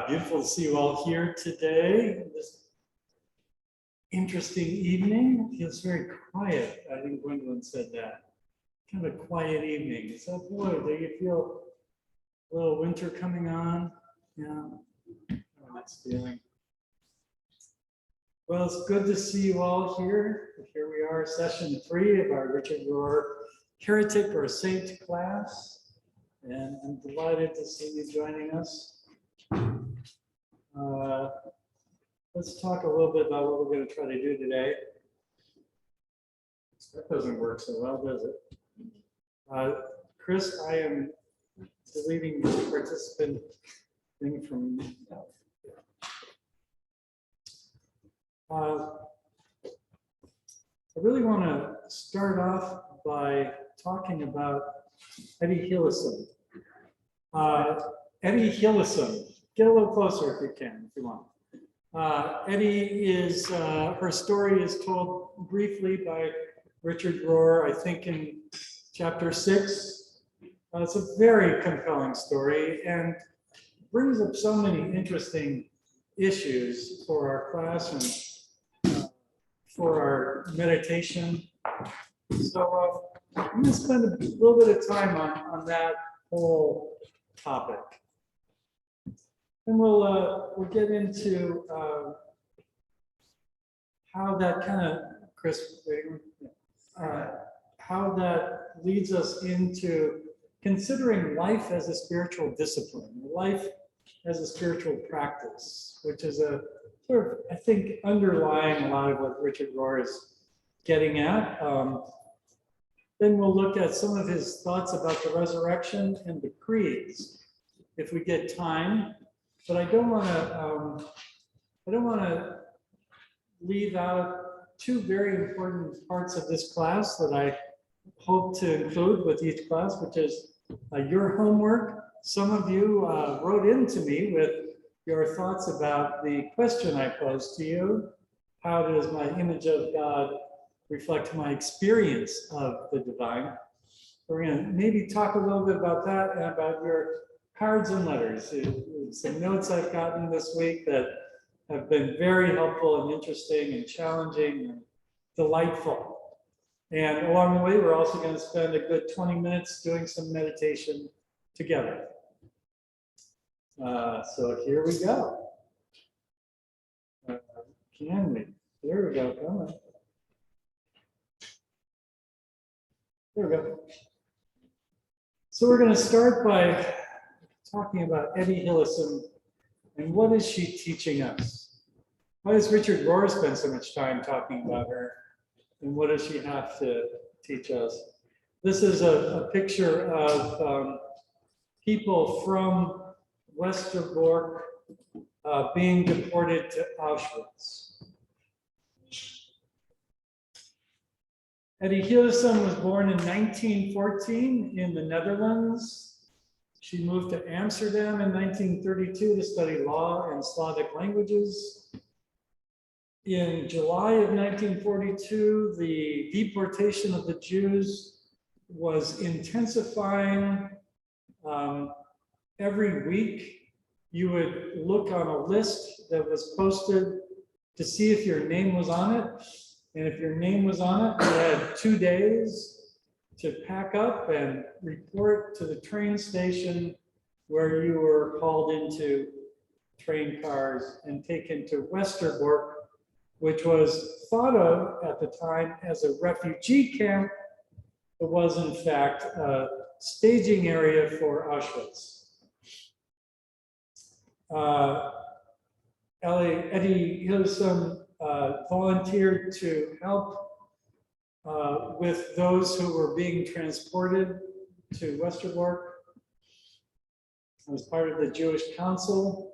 Beautiful to see you all here today. This interesting evening. It feels very quiet. I think Gwendolyn said that. Kind of a quiet evening. So, boy, do you feel a little winter coming on? Yeah, that's feeling. Well, it's good to see you all here. Here we are, session 3 of our Richard Rohr Heretic or Saint class. And I'm delighted to see you joining us. Let's talk a little bit about what we're going to try to do today. That doesn't work so well, does it? Chris, I am deleting the participant thing from. I really want to start off by talking about Etty Hillesum. Etty Hillesum. Get a little closer if you can, if you want. Etty is, her story is told briefly by Richard Rohr, I think in chapter 6. It's a very compelling story and brings up so many interesting issues for our class and for our meditation. So I'm going to spend a little bit of time on that whole topic. And we'll get into how that kind of, Chris, how that leads us into considering life as a spiritual discipline, life as a spiritual practice, which is a sort of, I think, underlying a lot of what Richard Rohr is getting at. Then we'll look at some of his thoughts about the resurrection and the creeds, if we get time. But I don't want to leave out two very important parts of this class that I hope to include with each class, which is your homework. Some of you wrote into me with your thoughts about the question I posed to you. How does my image of God reflect my experience of the divine? We're going to maybe talk a little bit about that and about your cards and letters. Some notes I've gotten this week that have been very helpful and interesting and challenging and delightful. And along the way, we're also going to spend a good 20 minutes doing some meditation together. So here we go. Can we? There we go. Come on. There we go. So we're going to start by talking about Etty Hillesum and what is she teaching us? Why does Richard Rohr spend so much time talking about her? And what does she have to teach us? This is a picture of people from Westerbork being deported to Auschwitz. Etty Hillesum was born in 1914 in the Netherlands. She moved to Amsterdam in 1932 to study law and Slavic languages. In July of 1942, the deportation of the Jews was intensifying. Every week, you would look on a list that was posted to see if your name was on it. And if your name was on it, you had 2 days to pack up and report to the train station where you were hauled into train cars and taken to Westerbork, which was thought of at the time as a refugee camp, but was in fact a staging area for Auschwitz. Etty Hillesum volunteered to help with those who were being transported to Westerbork. As part of the Jewish Council.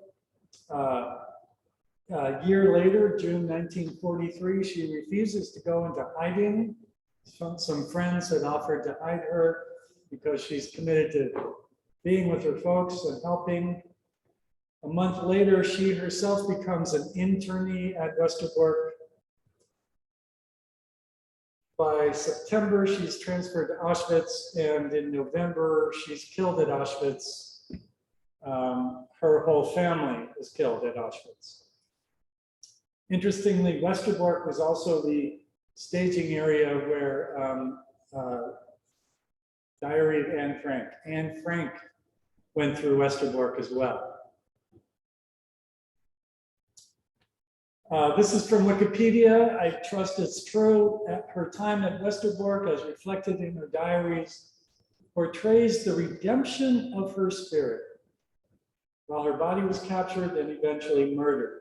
A year later, June 1943, she refuses to go into hiding. Some friends had offered to hide her because she's committed to being with her folks and helping. A month later, she herself becomes an internee at Westerbork. By September, she's transferred to Auschwitz, and in November, she's killed at Auschwitz. her whole family was killed at Auschwitz. Interestingly, Westerbork was also the staging area where Diary of Anne Frank. Anne Frank went through Westerbork as well. This is from Wikipedia. I trust it's true. At her time at Westerbork, as reflected in her diaries, portrays the redemption of her spirit while her body was captured and eventually murdered.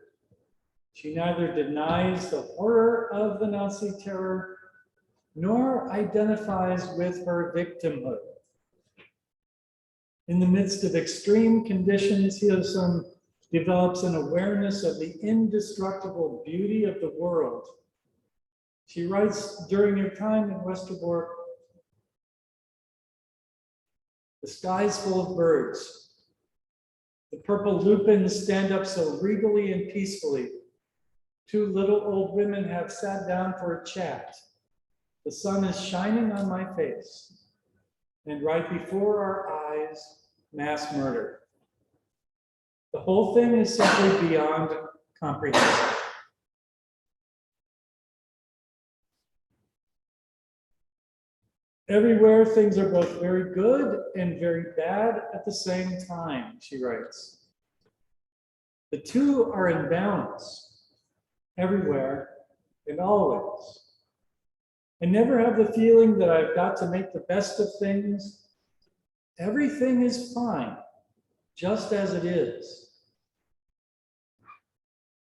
She neither denies the horror of the Nazi terror nor identifies with her victimhood. In the midst of extreme conditions, Hillesum develops an awareness of the indestructible beauty of the world. She writes, during her time in Westerbork, the sky's full of birds. The purple lupins stand up so regally and peacefully. Two little old women have sat down for a chat. The sun is shining on my face, and right before our eyes, mass murder. The whole thing is simply beyond comprehension. Everywhere, things are both very good and very bad at the same time, she writes. The two are in balance, everywhere and always. I never have the feeling that I've got to make the best of things. Everything is fine, just as it is.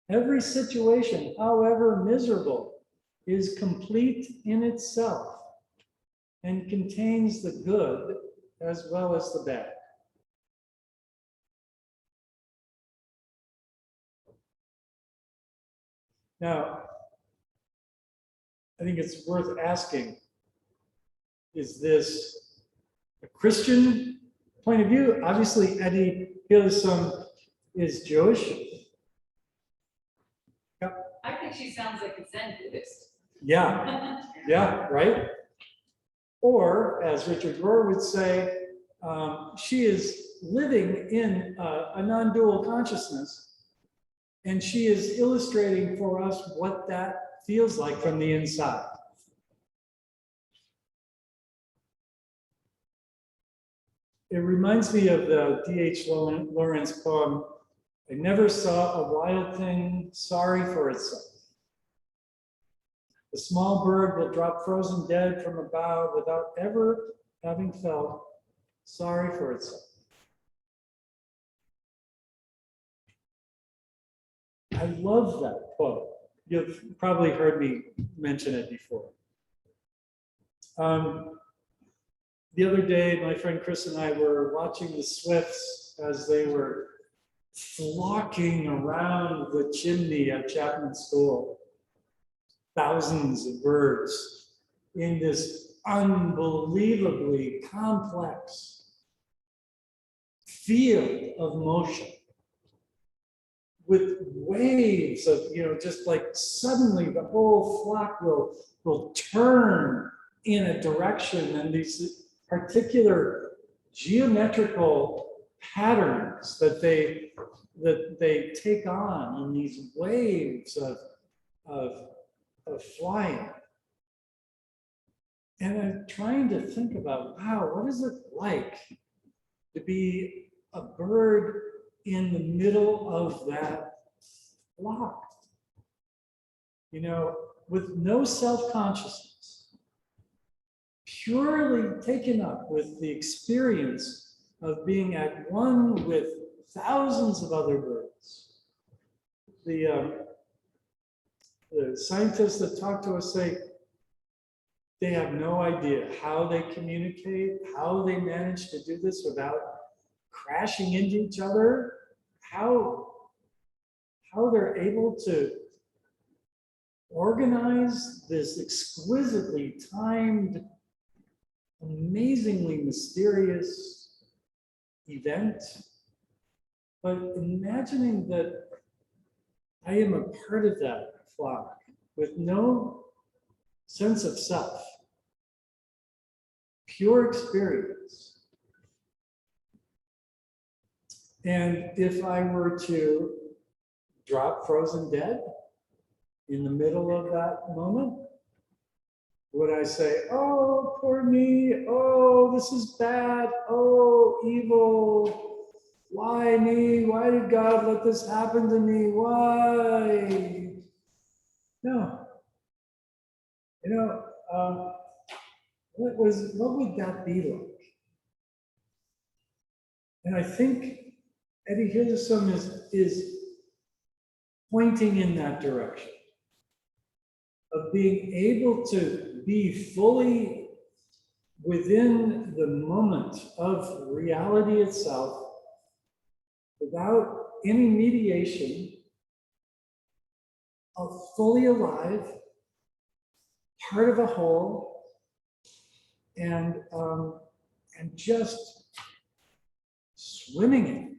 Every situation, however miserable, is complete in itself and contains the good as well as the bad. Now, I think it's worth asking, is this a Christian point of view? Obviously, Etty Hillesum is Jewish. I think she sounds like a Zen Buddhist. Yeah, yeah, right? Or, as Richard Rohr would say, she is living in a non-dual consciousness, and she is illustrating for us what that feels like from the inside. It reminds me of the D.H. Lawrence poem, I never saw a wild thing sorry for itself. The small bird will drop frozen dead from a bough without ever having felt sorry for itself. I love that quote. You've probably heard me mention it before. The other day, my friend Chris and I were watching the swifts as they were flocking around the chimney at Chapman School. Thousands of birds in this unbelievably complex field of motion with waves of, just like suddenly the whole flock will turn in a direction, and these particular geometrical patterns that they take on in these waves of flying. And I'm trying to think about, wow, what is it like to be a bird in the middle of that flock? With no self-consciousness, purely taken up with the experience of being at one with thousands of other birds. The scientists that talk to us say they have no idea how they communicate, how they manage to do this without crashing into each other, how they're able to organize this exquisitely timed, amazingly mysterious event. But imagining that I am a part of that flock with no sense of self, pure experience. And if I were to drop frozen dead in the middle of that moment, would I say, oh, poor me, oh, this is bad, oh, evil, why me, why did God let this happen to me, why? No. You know, what would that be like? And I think Etty Hillesum is pointing in that direction of being able to be fully within the moment of reality itself without any mediation, of fully alive, part of a whole, and just swimming in it.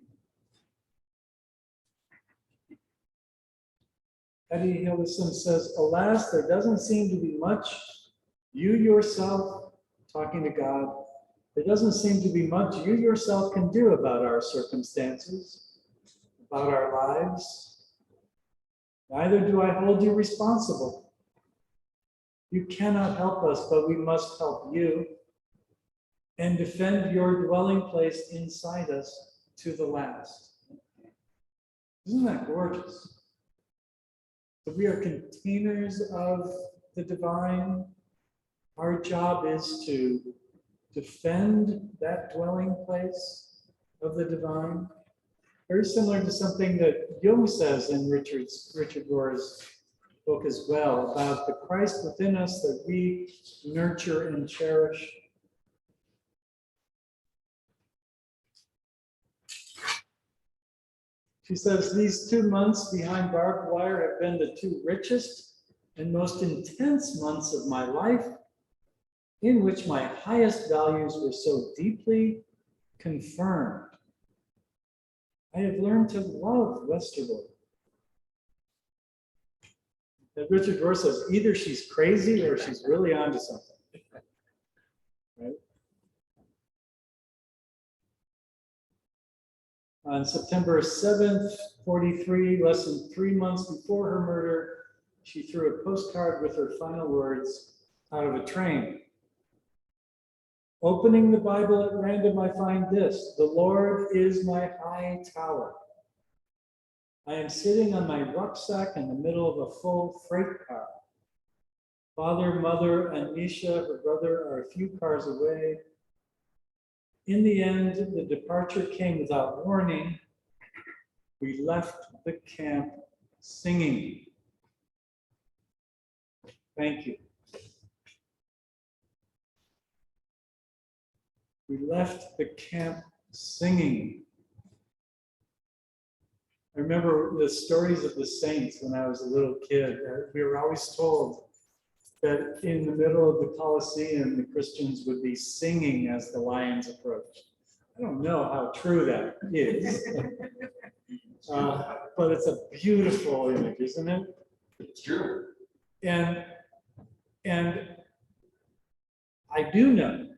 Etty Hillesum says, alas, there doesn't seem to be much you yourself, talking to God, there doesn't seem to be much you yourself can do about our circumstances, about our lives. Neither do I hold you responsible. You cannot help us, but we must help you and defend your dwelling place inside us to the last. Isn't that gorgeous? We are containers of the divine. Our job is to defend that dwelling place of the divine. Very similar to something that Jung says in Richard Rohr's book as well, about the Christ within us that we nurture and cherish. She says, these 2 months behind barbed wire have been the 2 richest and most intense months of my life, in which my highest values were so deeply confirmed. I have learned to love Westerbork. And Richard Rohr says, either she's crazy or she's really onto something. Right? On September 7th, 43, less than 3 months before her murder, she threw a postcard with her final words out of a train. Opening the Bible at random, I find this: the Lord is my high tower. I am sitting on my rucksack in the middle of a full freight car. Father, mother, and Misha, her brother, are a few cars away. In the end, the departure came without warning. We left the camp singing. Thank you. We left the camp singing. I remember the stories of the saints when I was a little kid. We were always told that in the middle of the Colosseum, the Christians would be singing as the lions approached. I don't know how true that is, but it's a beautiful image, isn't it? It's true. And I do know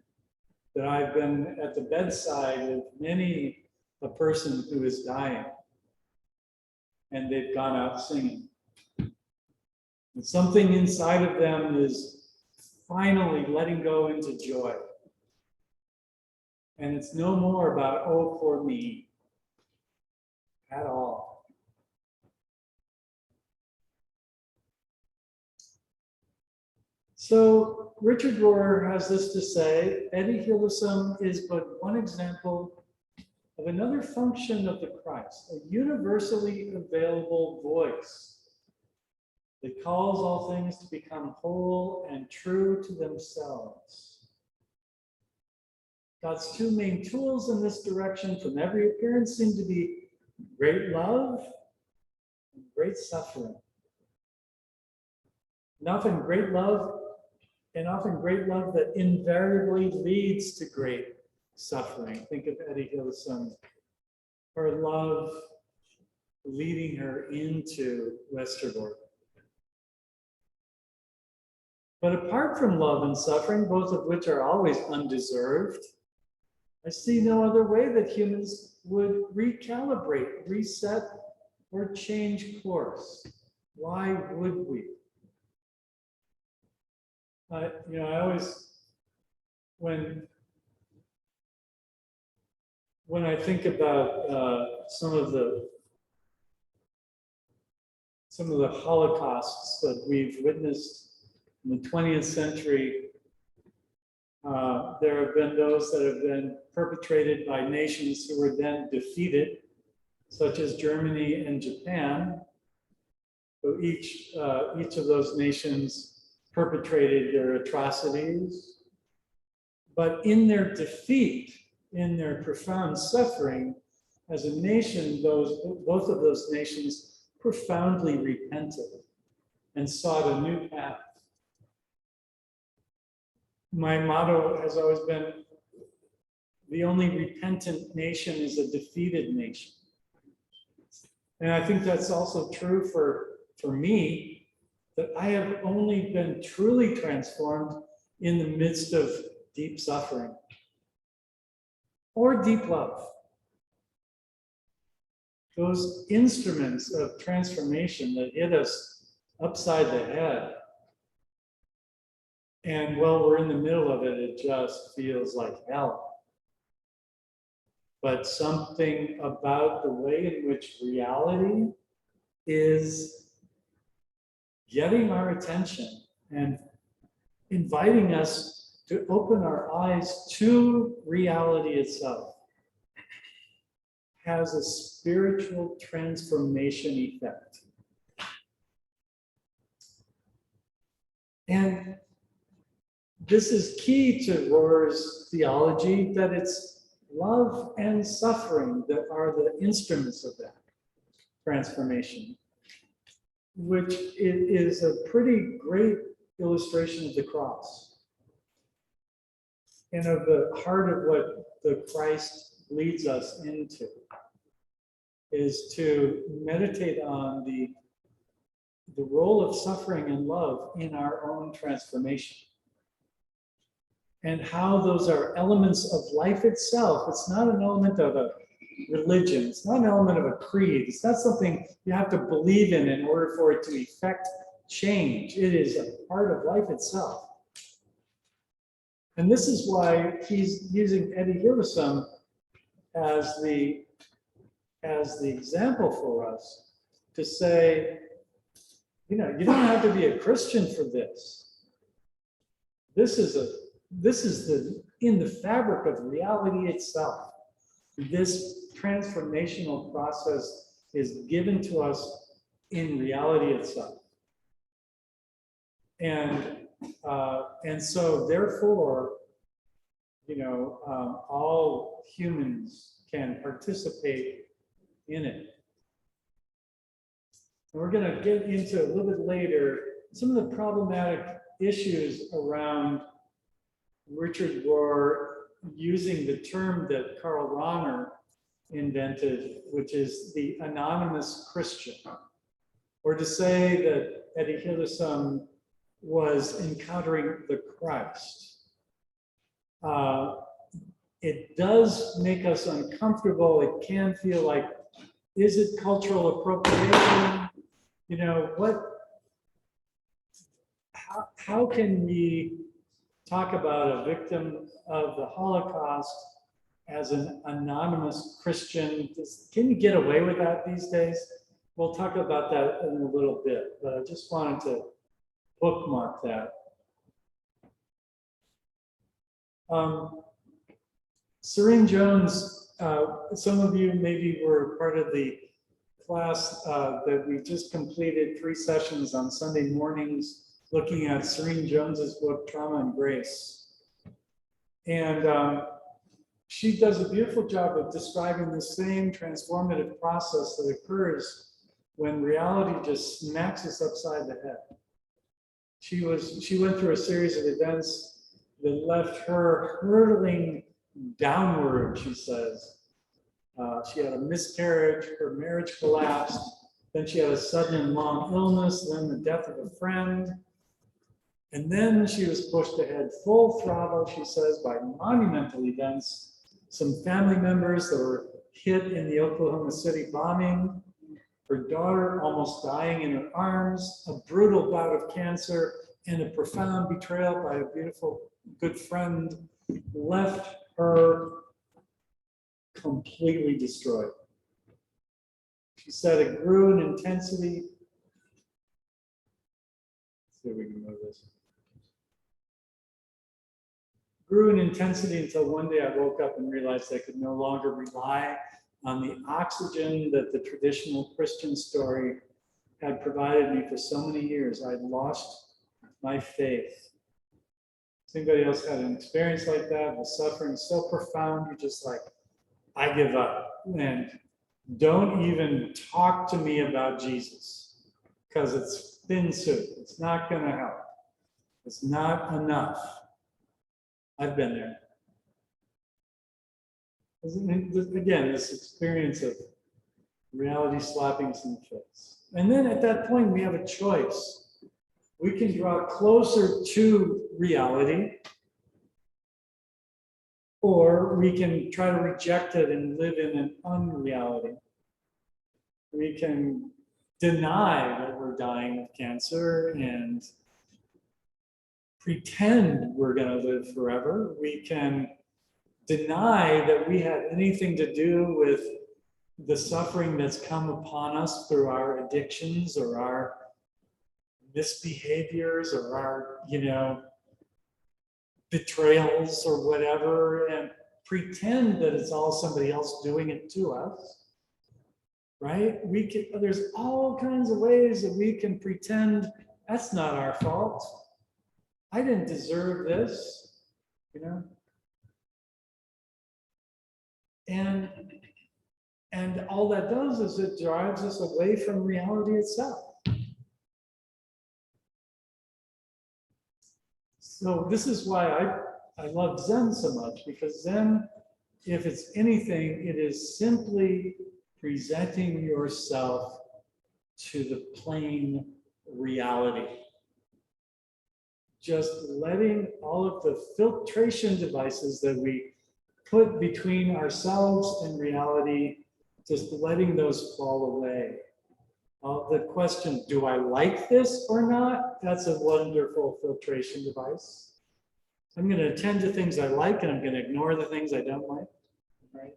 that I've been at the bedside of many a person who is dying, and they've gone out singing. And something inside of them is finally letting go into joy. And it's no more about, oh, poor me, at all. So Richard Rohr has this to say: Etty Hillesum is but one example of another function of the Christ, a universally available voice that calls all things to become whole and true to themselves. God's 2 main tools in this direction from every appearance seem to be great love and great suffering. And often great love that invariably leads to great suffering. Think of Etty Hillesum, her love leading her into Westerbork. But apart from love and suffering, both of which are always undeserved, I see no other way that humans would recalibrate, reset, or change course. Why would we? I always, when I think about some of the holocausts that we've witnessed in the 20th century, there have been those that have been perpetrated by nations who were then defeated, such as Germany and Japan. So each of those nations perpetrated their atrocities, but in their defeat, in their profound suffering, as a nation, both of those nations profoundly repented and sought a new path. My motto has always been, the only repentant nation is a defeated nation. And I think that's also true for me, that I have only been truly transformed in the midst of deep suffering or deep love. Those instruments of transformation that hit us upside the head. And while we're in the middle of it, it just feels like hell. But something about the way in which reality is getting our attention and inviting us to open our eyes to reality itself has a spiritual transformation effect. And this is key to Rohr's theology, that it's love and suffering that are the instruments of that transformation, which is a pretty great illustration of the cross and of the heart of what the Christ leads us into, is to meditate on the role of suffering and love in our own transformation, and how those are elements of life itself. It's not an element of a religion. It's not an element of a creed. It's not something you have to believe in order for it to effect change. It is a part of life itself. And this is why he's using Etty Hillesum as the example for us, to say, you don't have to be a Christian for this. This is in the fabric of reality itself. This transformational process is given to us in reality itself. And so therefore, all humans can participate in it. And we're going to get into a little bit later some of the problematic issues around Richard Rohr using the term that Karl Rahner invented, which is the anonymous Christian, or to say that Etty Hillesum was encountering the Christ. It does make us uncomfortable. It can feel like, is it cultural appropriation? How can we talk about a victim of the Holocaust as an anonymous Christian? Can you get away with that these days? We'll talk about that in a little bit, but I just wanted to bookmark that. Serene Jones, some of you maybe were part of the class that we just completed 3 sessions on Sunday mornings looking at Serene Jones's book, Trauma and Grace. And she does a beautiful job of describing the same transformative process that occurs when reality just smacks us upside the head. She went through a series of events that left her hurtling downward, she says. She had a miscarriage, her marriage collapsed, then she had a sudden and long illness, then the death of a friend. And then she was pushed ahead full throttle, she says, by monumental events some family members that were hit in the Oklahoma City bombing, her daughter almost dying in her arms, a brutal bout of cancer, and a profound betrayal by a beautiful, good friend left her completely destroyed. She said it grew in intensity. Let's see if we can move this. Grew in intensity until one day I woke up and realized I could no longer rely on the oxygen that the traditional Christian story had provided me for so many years. I'd lost my faith. Has anybody else had an experience like that? The suffering so profound, you're just like, I give up. And don't even talk to me about Jesus, because it's thin soup. It's not going to help. It's not enough. I've been there. Again, this experience of reality slapping us in the face. And then at that point, we have a choice. We can draw closer to reality, or we can try to reject it and live in an unreality. We can deny that we're dying of cancer and pretend we're going to live forever. We can deny that we had anything to do with the suffering that's come upon us through our addictions or our misbehaviors or our, betrayals or whatever, and pretend that it's all somebody else doing it to us, right? There's all kinds of ways that we can pretend that's not our fault. I didn't deserve this, And all that does is it drives us away from reality itself. So this is why I love Zen so much, because Zen, if it's anything, it is simply presenting yourself to the plain reality. Just letting all of the filtration devices that we put between ourselves and reality, just letting those fall away. The question, do I like this or not? That's a wonderful filtration device. I'm going to attend to things I like and I'm going to ignore the things I don't like, right?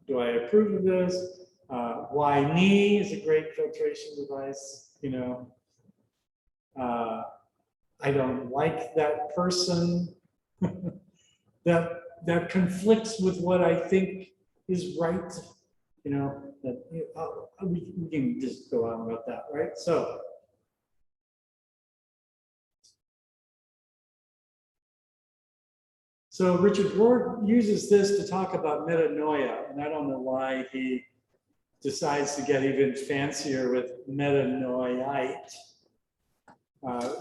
Do I approve of this? Why me is a great filtration device, I don't like that person. that conflicts with what I think is right, we can just go on about that, right? So Richard Rohr uses this to talk about metanoia, and I don't know why he decides to get even fancier with metanoiite.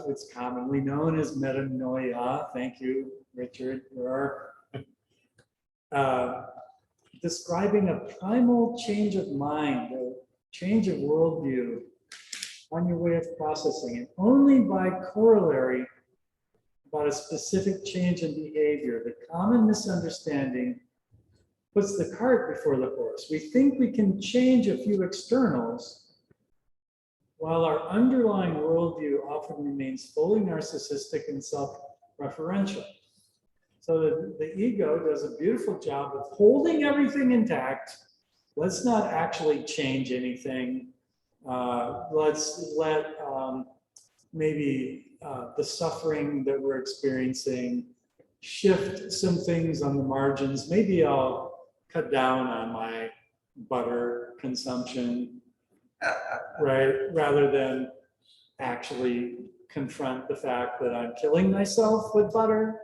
It's commonly known as metanoia. Thank you, Richard Rohr. Describing a primal change of mind, a change of worldview on your way of processing it, only by corollary about a specific change in behavior. The common misunderstanding puts the cart before the horse. We think we can change a few externals, while our underlying worldview often remains fully narcissistic and self-referential. So the ego does a beautiful job of holding everything intact. Let's not actually change anything. Let's let maybe the suffering that we're experiencing shift some things on the margins. Maybe I'll cut down on my butter consumption, right? Rather than actually confront the fact that I'm killing myself with butter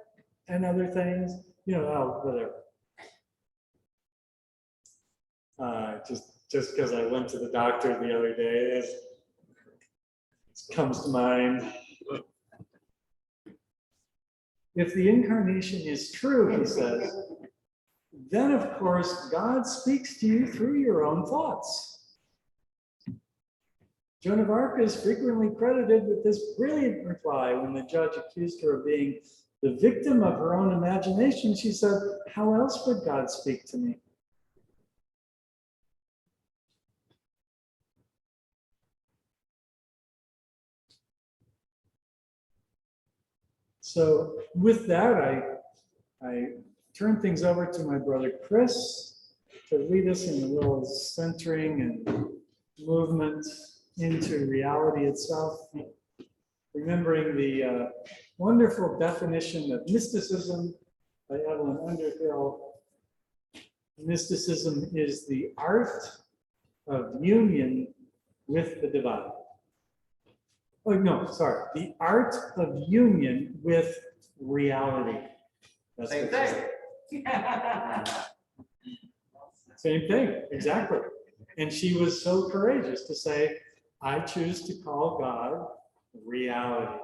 and other things, whatever. Just because I went to the doctor the other day, it comes to mind. If the incarnation is true, he says, then of course God speaks to you through your own thoughts. Joan of Arc is frequently credited with this brilliant reply when the judge accused her of being the victim of her own imagination, she said, how else would God speak to me? So with that, I turn things over to my brother Chris to lead us in a little centering and movement into reality itself, remembering the wonderful definition of mysticism by Evelyn Underhill. Mysticism is the art of union with the divine. Oh, no, sorry. The art of union with reality. That's Same what she thing. said. Same thing, exactly. And she was so courageous to say, I choose to call God reality.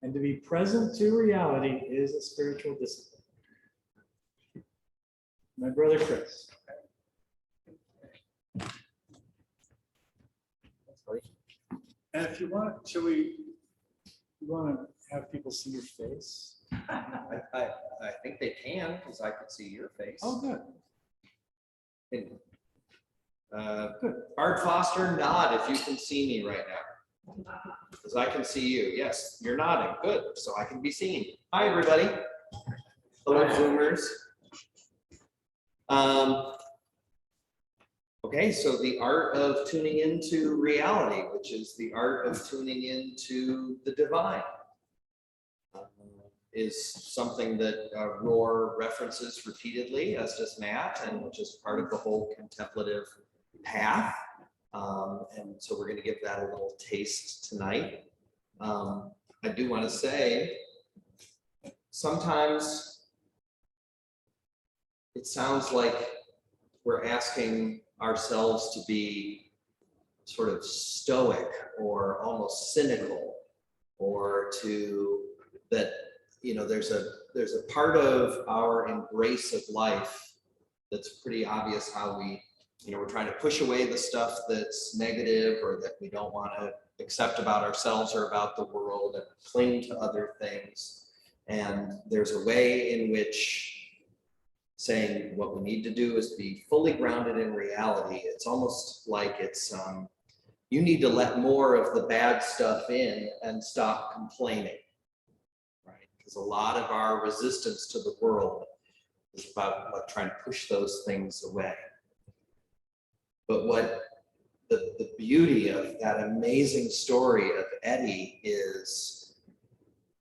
And to be present to reality is a spiritual discipline. My brother Chris. And if you want, you want to have people see your face? I think they can, because I could see your face. Oh, good. Good. Bart Foster, nod if you can see me right now. Because I can see you. Yes, you're nodding. Good. So I can be seen. Hi, everybody. Hello, Zoomers. Okay, so the art of tuning into reality, which is the art of tuning into the divine, is something that Rohr references repeatedly, as does Matt, and which is part of the whole contemplative path. And so we're going to give that a little taste tonight. I do want to say, sometimes it sounds like we're asking ourselves to be sort of stoic or almost cynical, or to that, you know, there's a part of our embrace of life that's pretty obvious how we, you know, we're trying to push away the stuff that's negative or that we don't want to accept about ourselves or about the world, and cling to other things. And there's a way in which saying what we need to do is be fully grounded in reality. It's almost like it's, you need to let more of the bad stuff in and stop complaining, right? Because a lot of our resistance to the world is about trying to push those things away. But what the beauty of that amazing story of Etty is,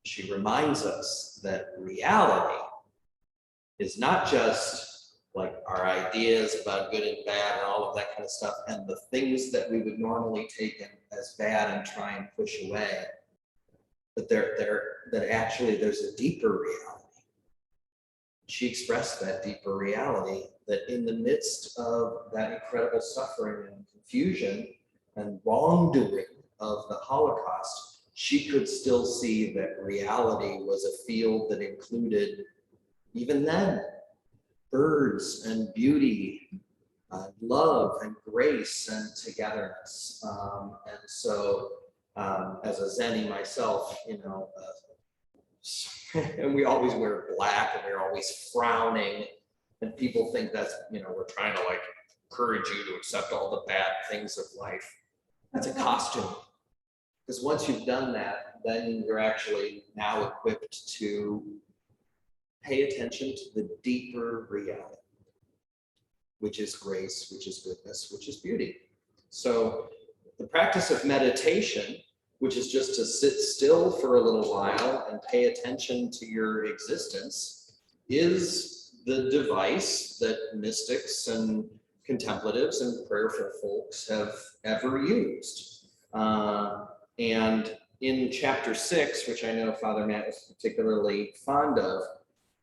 she reminds us that reality is not just like our ideas about good and bad and all of that kind of stuff, and the things that we would normally take in as bad and try and push away, but that actually there's a deeper reality. She expressed that deeper reality, that in the midst of that incredible suffering and confusion and wrongdoing of the Holocaust, she could still see that reality was a field that included, even then, birds and beauty, love and grace and togetherness. And so, as a Zenny myself, you know, and we always wear black and we're always frowning, and people think that's, you know, we're trying to like encourage you to accept all the bad things of life. That's a costume. Because once you've done that, then you're actually now equipped to pay attention to the deeper reality, which is grace, which is goodness, which is beauty. So the practice of meditation, which is just to sit still for a little while and pay attention to your existence, is the device that mystics and contemplatives and prayerful folks have ever used. And in chapter 6, which I know Father Matt was particularly fond of,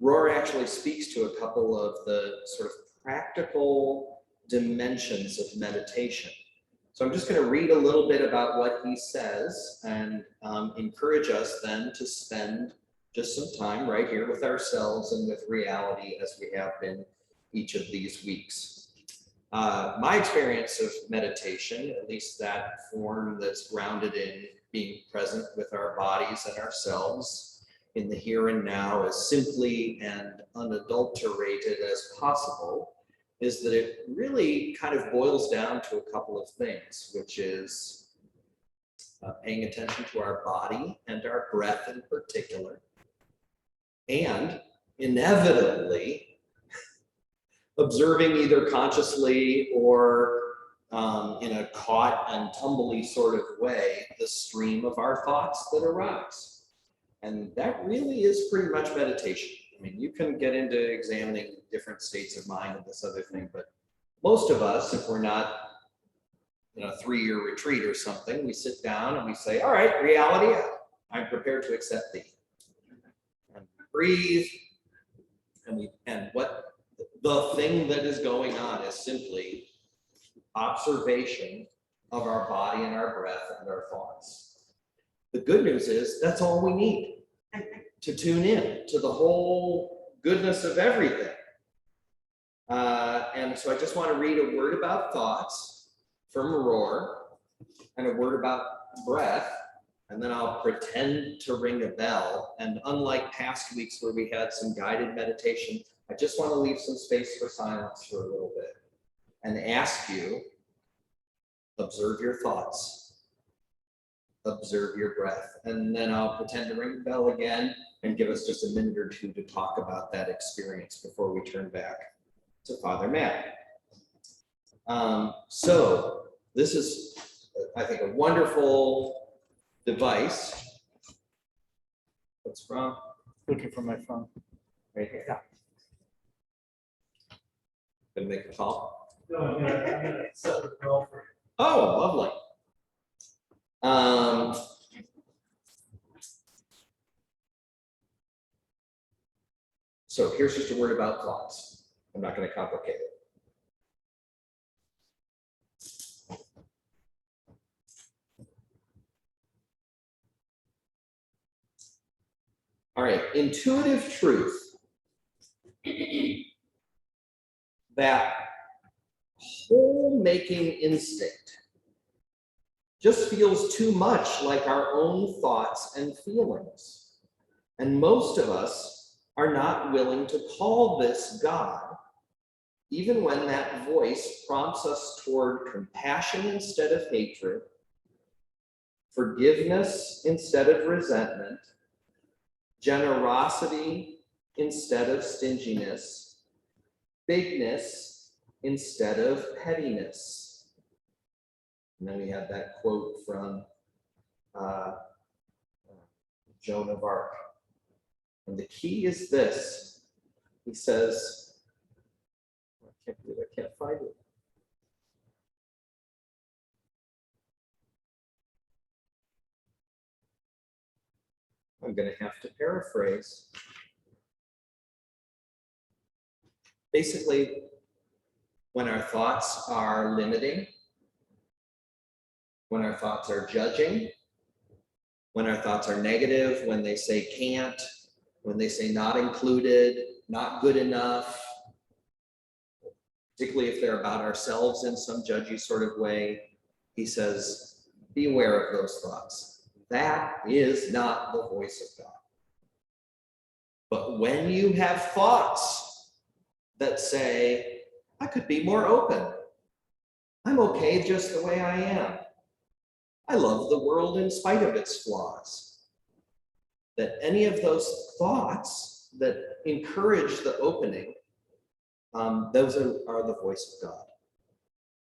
Rohr actually speaks to a couple of the sort of practical dimensions of meditation. So I'm just going to read a little bit about what he says and encourage us then to spend just some time right here with ourselves and with reality, as we have been each of these weeks. My experience of meditation, at least that form that's grounded in being present with our bodies and ourselves, in the here and now as simply and unadulterated as possible, is that it really kind of boils down to a couple of things, which is paying attention to our body and our breath in particular, and inevitably observing either consciously or in a caught and tumbly sort of way, the stream of our thoughts that arise. And that really is pretty much meditation. I mean, you can get into examining different states of mind and this other thing, but most of us, if we're not in a 3-year retreat or something, we sit down and we say, all right, reality, I'm prepared to accept thee. And breathe. And what the thing that is going on is simply observation of our body and our breath and our thoughts. The good news is that's all we need to tune in to the whole goodness of everything. And so I just want to read a word about thoughts from Rohr and a word about breath, and then I'll pretend to ring a bell. And unlike past weeks where we had some guided meditation, I just want to leave some space for silence for a little bit and ask you, observe your thoughts, observe your breath, and then I'll pretend to ring the bell again and give us just a minute or two to talk about that experience before we turn back to Father Matt. So this is, I think, a wonderful device. What's wrong? Looking for my phone. Right here. Yeah. Gonna make a call? No, I'm gonna set the bell for you. Oh, lovely. So here's just a word about thoughts. I'm not going to complicate it. All right, intuitive truth. That whole making instinct just feels too much like our own thoughts and feelings. And most of us are not willing to call this God, even when that voice prompts us toward compassion instead of hatred, forgiveness instead of resentment, generosity instead of stinginess, bigness instead of pettiness. And then we have that quote from Joan of Arc. And the key is this. He says, I can't find it. I'm going to have to paraphrase. Basically, when our thoughts are limiting, when our thoughts are judging, when our thoughts are negative, when they say can't, when they say not included, not good enough, particularly if they're about ourselves in some judgy sort of way, he says, be aware of those thoughts. That is not the voice of God. But when you have thoughts that say, I could be more open, I'm okay just the way I am, I love the world in spite of its flaws, that any of those thoughts that encourage the opening, those are the voice of God.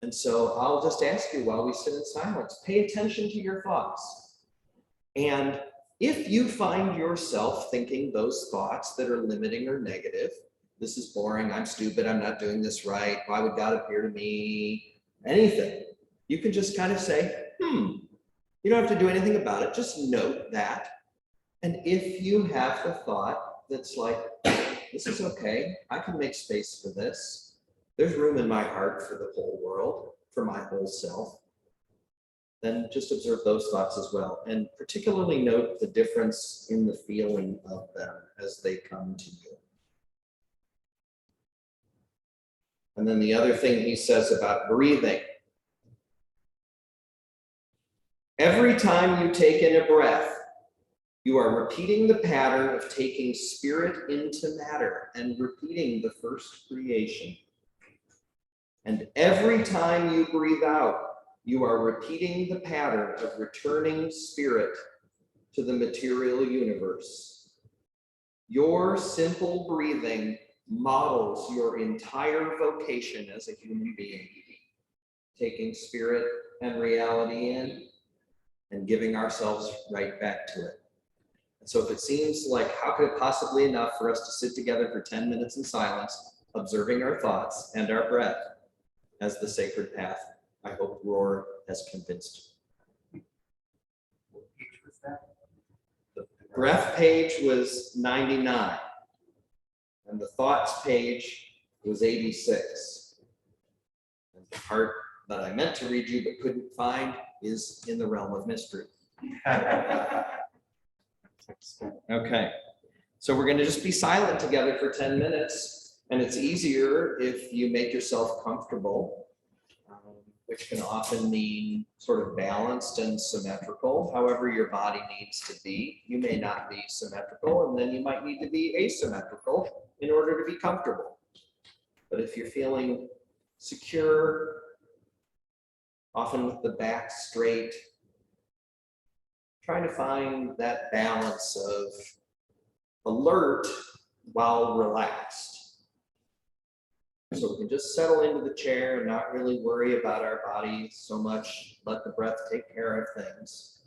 And so I'll just ask you while we sit in silence, pay attention to your thoughts. And if you find yourself thinking those thoughts that are limiting or negative, this is boring, I'm stupid, I'm not doing this right, why would God appear to me, anything, you can just kind of say, you don't have to do anything about it, just note that. And if you have the thought that's like, this is okay, I can make space for this, there's room in my heart for the whole world, for my whole self, then just observe those thoughts as well. And particularly note the difference in the feeling of them as they come to you. And then the other thing he says about breathing. Every time you take in a breath, You are repeating the pattern of taking spirit into matter and repeating the first creation. And every time you breathe out, you are repeating the pattern of returning spirit to the material universe. Your simple breathing models your entire vocation as a human being, taking spirit and reality in and giving ourselves right back to it. And so if it seems like, how could it possibly enough for us to sit together for 10 minutes in silence, observing our thoughts and our breath as the sacred path, I hope Rohr has convinced you. What page was that? The breath page was 99, and the thoughts page was 86. And the part that I meant to read you but couldn't find is in the realm of mystery. Okay, so we're going to just be silent together for 10 minutes, and it's easier if you make yourself comfortable, which can often mean sort of balanced and symmetrical, however your body needs to be. You may not be symmetrical, and then you might need to be asymmetrical in order to be comfortable. But if you're feeling secure, often with the back straight, trying to find that balance of alert while relaxed. So we can just settle into the chair and not really worry about our body so much, let the breath take care of things.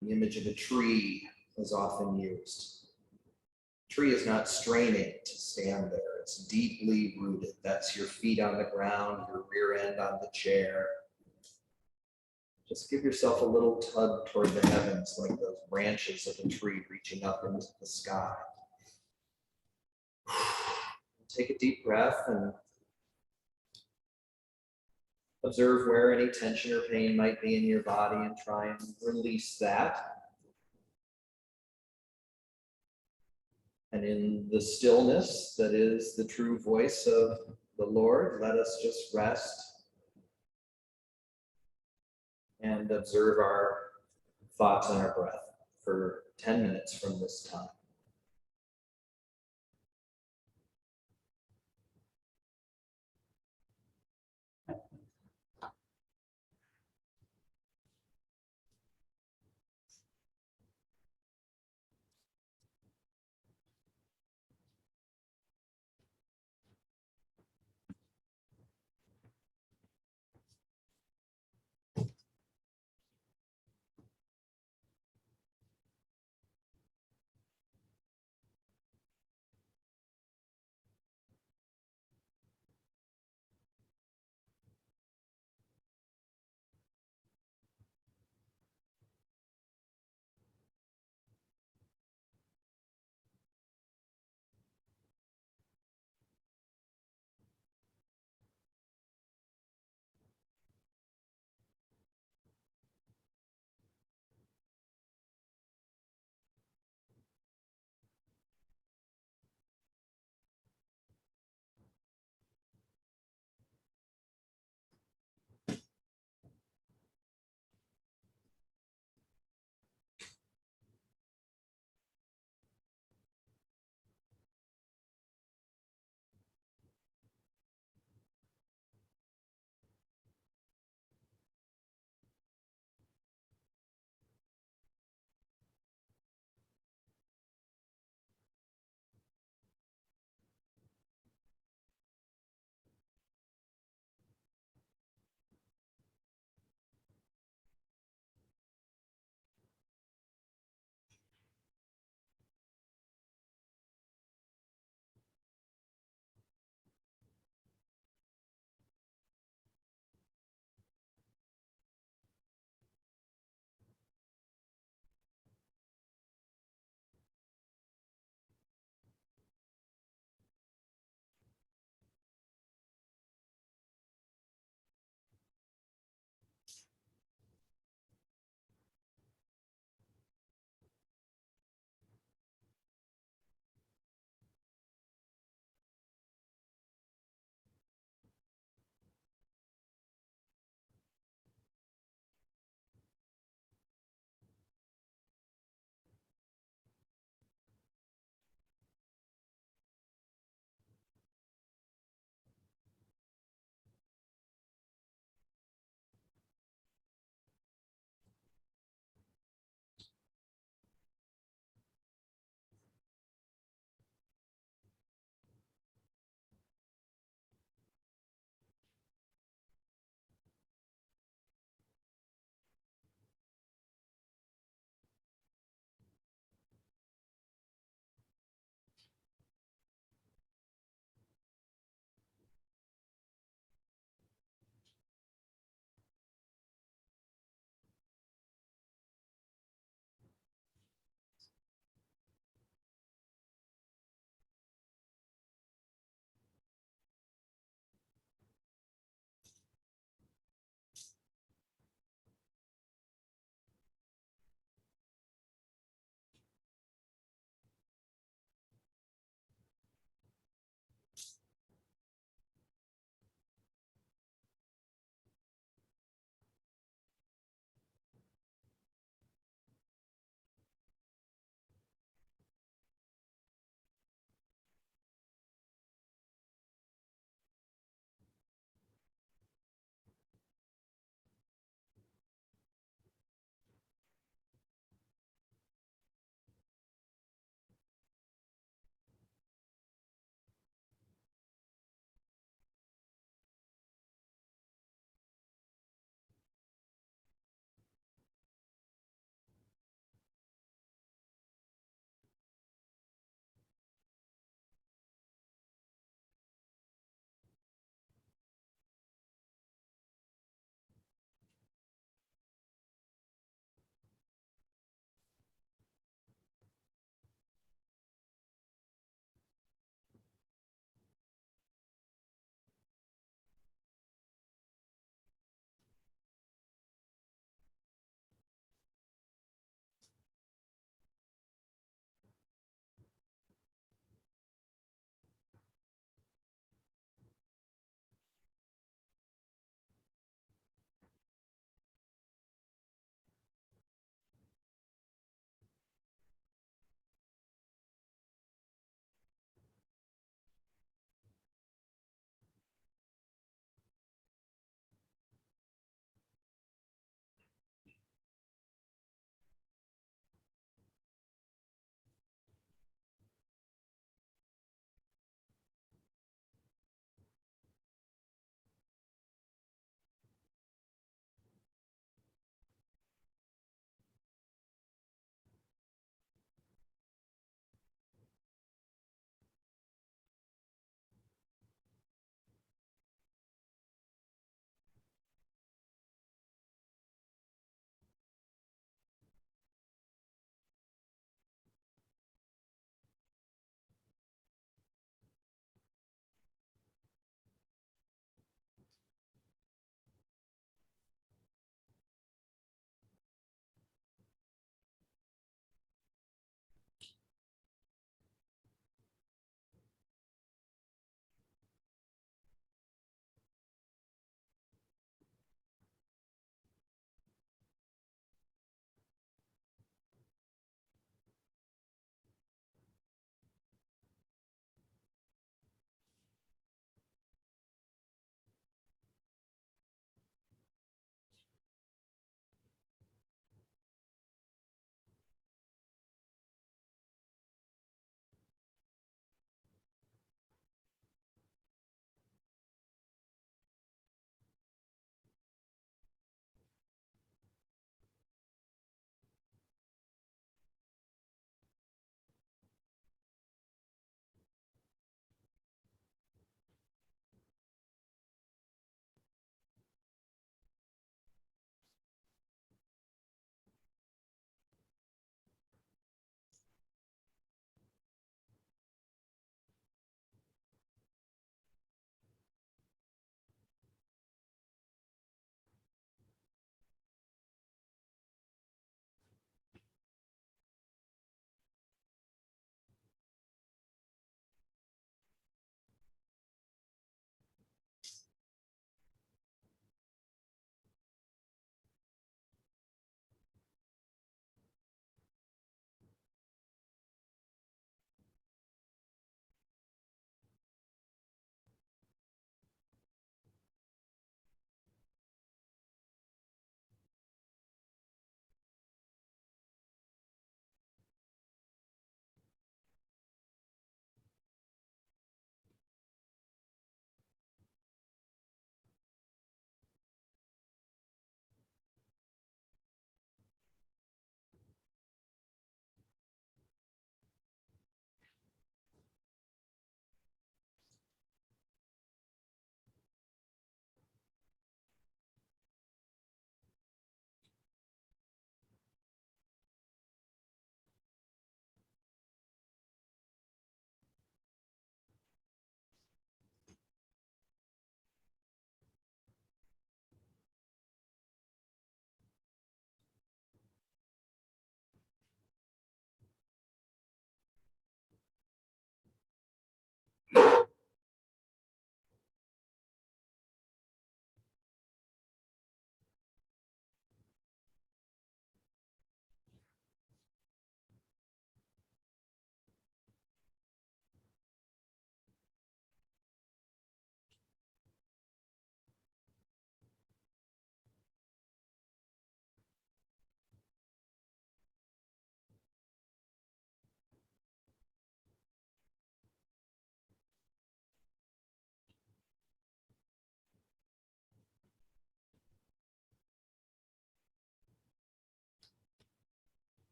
The image of a tree is often used. A tree is not straining to stand there, it's deeply rooted. That's your feet on the ground, your rear end on the chair. Just give yourself a little tug toward the heavens, like those branches of a tree reaching up into the sky. Take a deep breath and observe where any tension or pain might be in your body and try and release that. And in the stillness that is the true voice of the Lord, let us just rest and observe our thoughts and our breath for 10 minutes from this time.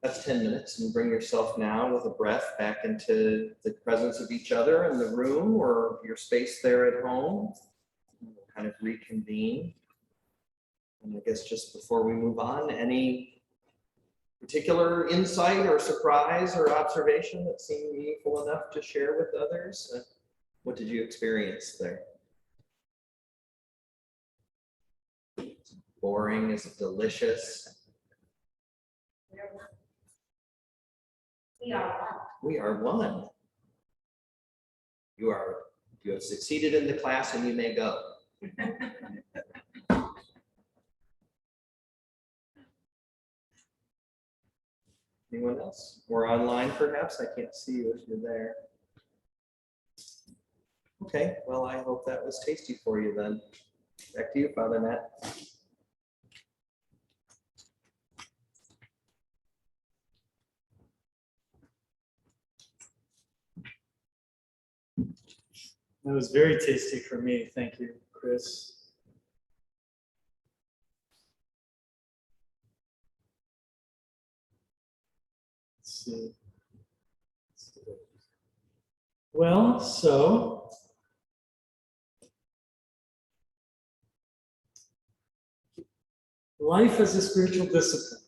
That's 10 minutes, and bring yourself now with a breath back into the presence of each other in the room or your space there at home. We'll kind of reconvene. And I guess just before we move on, any particular insight or surprise or observation that seemed meaningful enough to share with others? What did you experience there? Boring? Is it delicious? We are We are one. You have succeeded in the class and you may go. Anyone else? Or online perhaps? I can't see you if you're there. Okay, well, I hope that was tasty for you then. Back to you, Father Matt. That was very tasty for me. Thank you, Chris. Let's see. Well, so life as a spiritual discipline.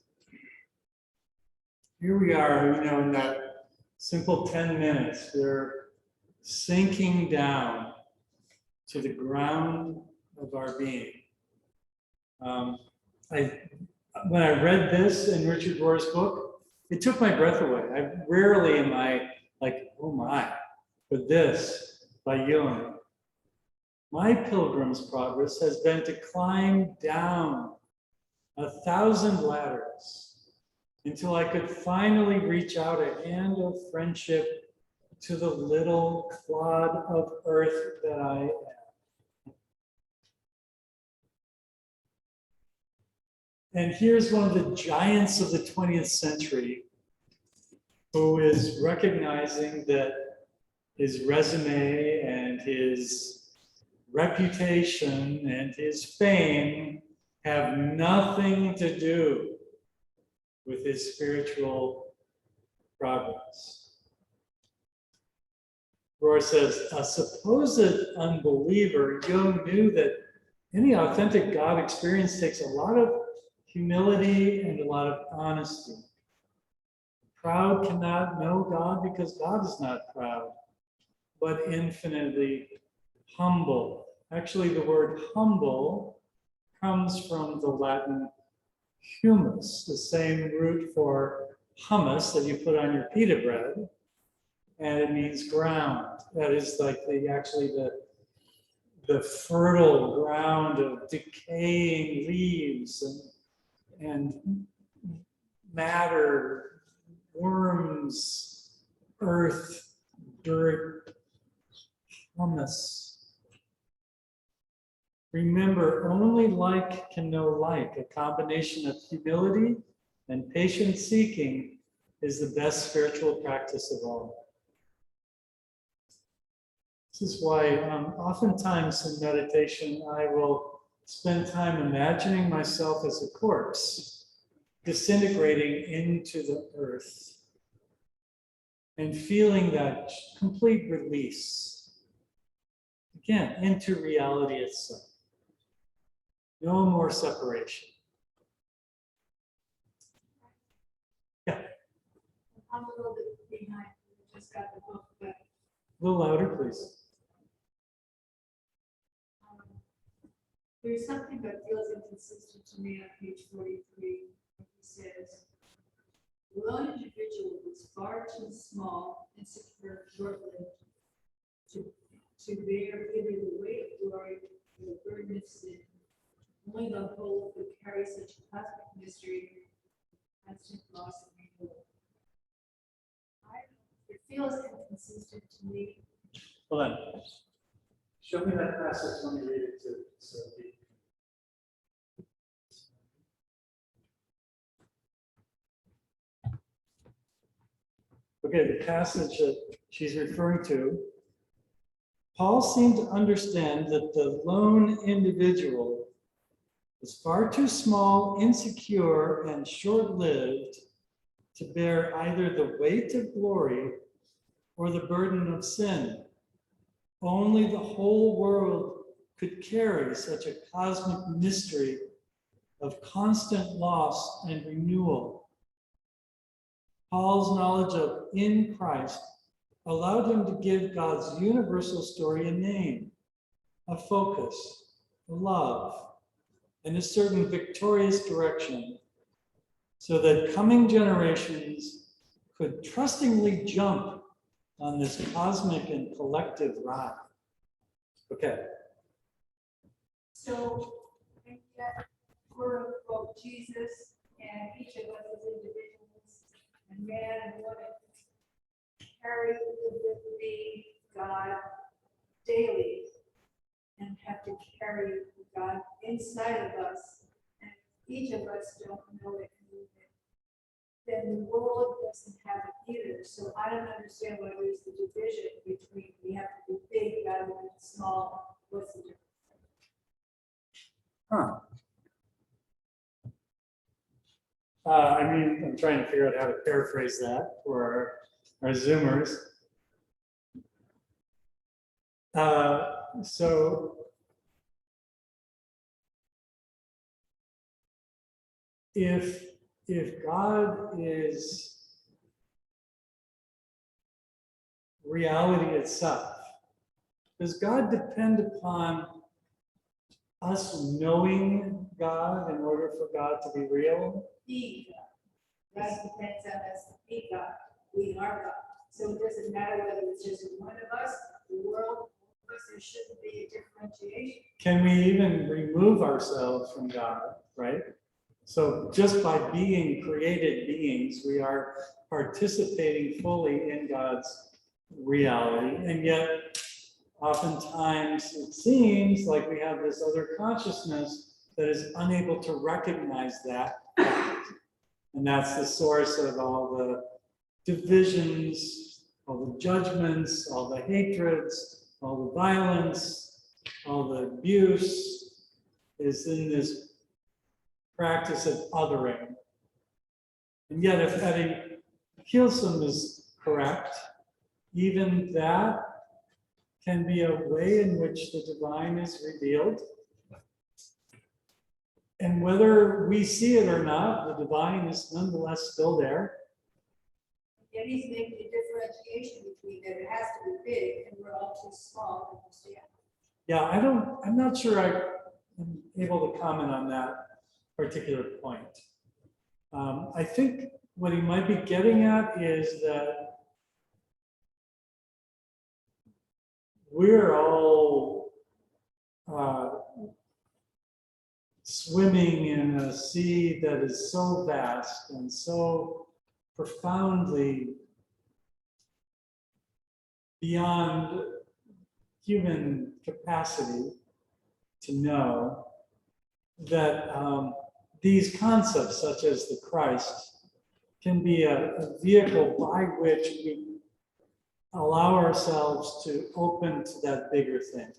Here we are, in that simple 10 minutes, we're sinking down to the ground of our being. When I read this in Richard Rohr's book, it took my breath away. I rarely am I like, oh my, but this by Jung. My pilgrim's progress has been to climb down 1,000 ladders until I could finally reach out a hand of friendship to the little clod of earth that I am. And here's one of the giants of the 20th century who is recognizing that his resume and his reputation and his fame have nothing to do with his spiritual progress. Rohr says, a supposed unbeliever, Jung knew that any authentic God experience takes a lot of humility and a lot of honesty. Proud cannot know God because God is not proud, but infinitely humble. Actually, the word humble comes from the Latin humus, the same root for hummus that you put on your pita bread. And it means ground. That is like the fertile ground of decaying leaves and matter, worms, earth, dirt, humus. Remember, only like can know like. A combination of humility and patient seeking is the best spiritual practice of all. This is why oftentimes in meditation, I will spend time imagining myself as a corpse, disintegrating into the earth and feeling that complete release, again, into reality itself. No more separation. Yeah. I'm a little bit behind. I just got the book, but A little louder, please. there's something that feels inconsistent to me on page 43. He says, the lone individual was far too small, insecure, short-lived to bear either the weight of glory or the burden of sin. Only the whole could carry such cosmic mystery, constant loss of renewal. It feels inconsistent to me. Hold on. Show me that passage when you read it too. So okay, the passage that she's referring to, Paul seemed to understand that the lone individual was far too small, insecure, and short-lived to bear either the weight of glory or the burden of sin. Only the whole world could carry such a cosmic mystery of constant loss and renewal. Paul's knowledge of in Christ allowed him to give God's universal story a name, a focus, a love, and a certain victorious direction, so that coming generations could trustingly jump on this cosmic and collective ride. Okay. So, and yet, we're both Jesus and each of us as individuals, and man and woman, carry the God daily and have to carry God inside of us, and each of us don't know it, then the world doesn't have it either. So I don't understand why there's the division between we have to be big rather than small. What's the difference? Huh. I mean, I'm trying to figure out how to paraphrase that for our Zoomers. So if God is reality itself, does God depend upon us knowing God in order for God to be real? Be God. God depends on us to be God. We are God. So it doesn't matter whether it's just one of us, the world, all of us, there shouldn't be a differentiation. Can we even remove ourselves from God, right? So just by being created beings, we are participating fully in God's reality. And yet, oftentimes, it seems like we have this other consciousness that is unable to recognize that fact. And that's the source of all the divisions, all the judgments, all the hatreds, all the violence, all the abuse is in this practice of othering. And yet, if Etty Hillesum is correct, even that can be a way in which the divine is revealed. And whether we see it or not, the divine is nonetheless still there. Yet he's making a differentiation between that it has to be big and we're all too small to understand. Yeah, I'm not sure I'm able to comment on that particular point. I think what he might be getting at is that we're all swimming in a sea that is so vast and so profoundly beyond human capacity to know that these concepts, such as the Christ, can be a vehicle by which we allow ourselves to open to that bigger thing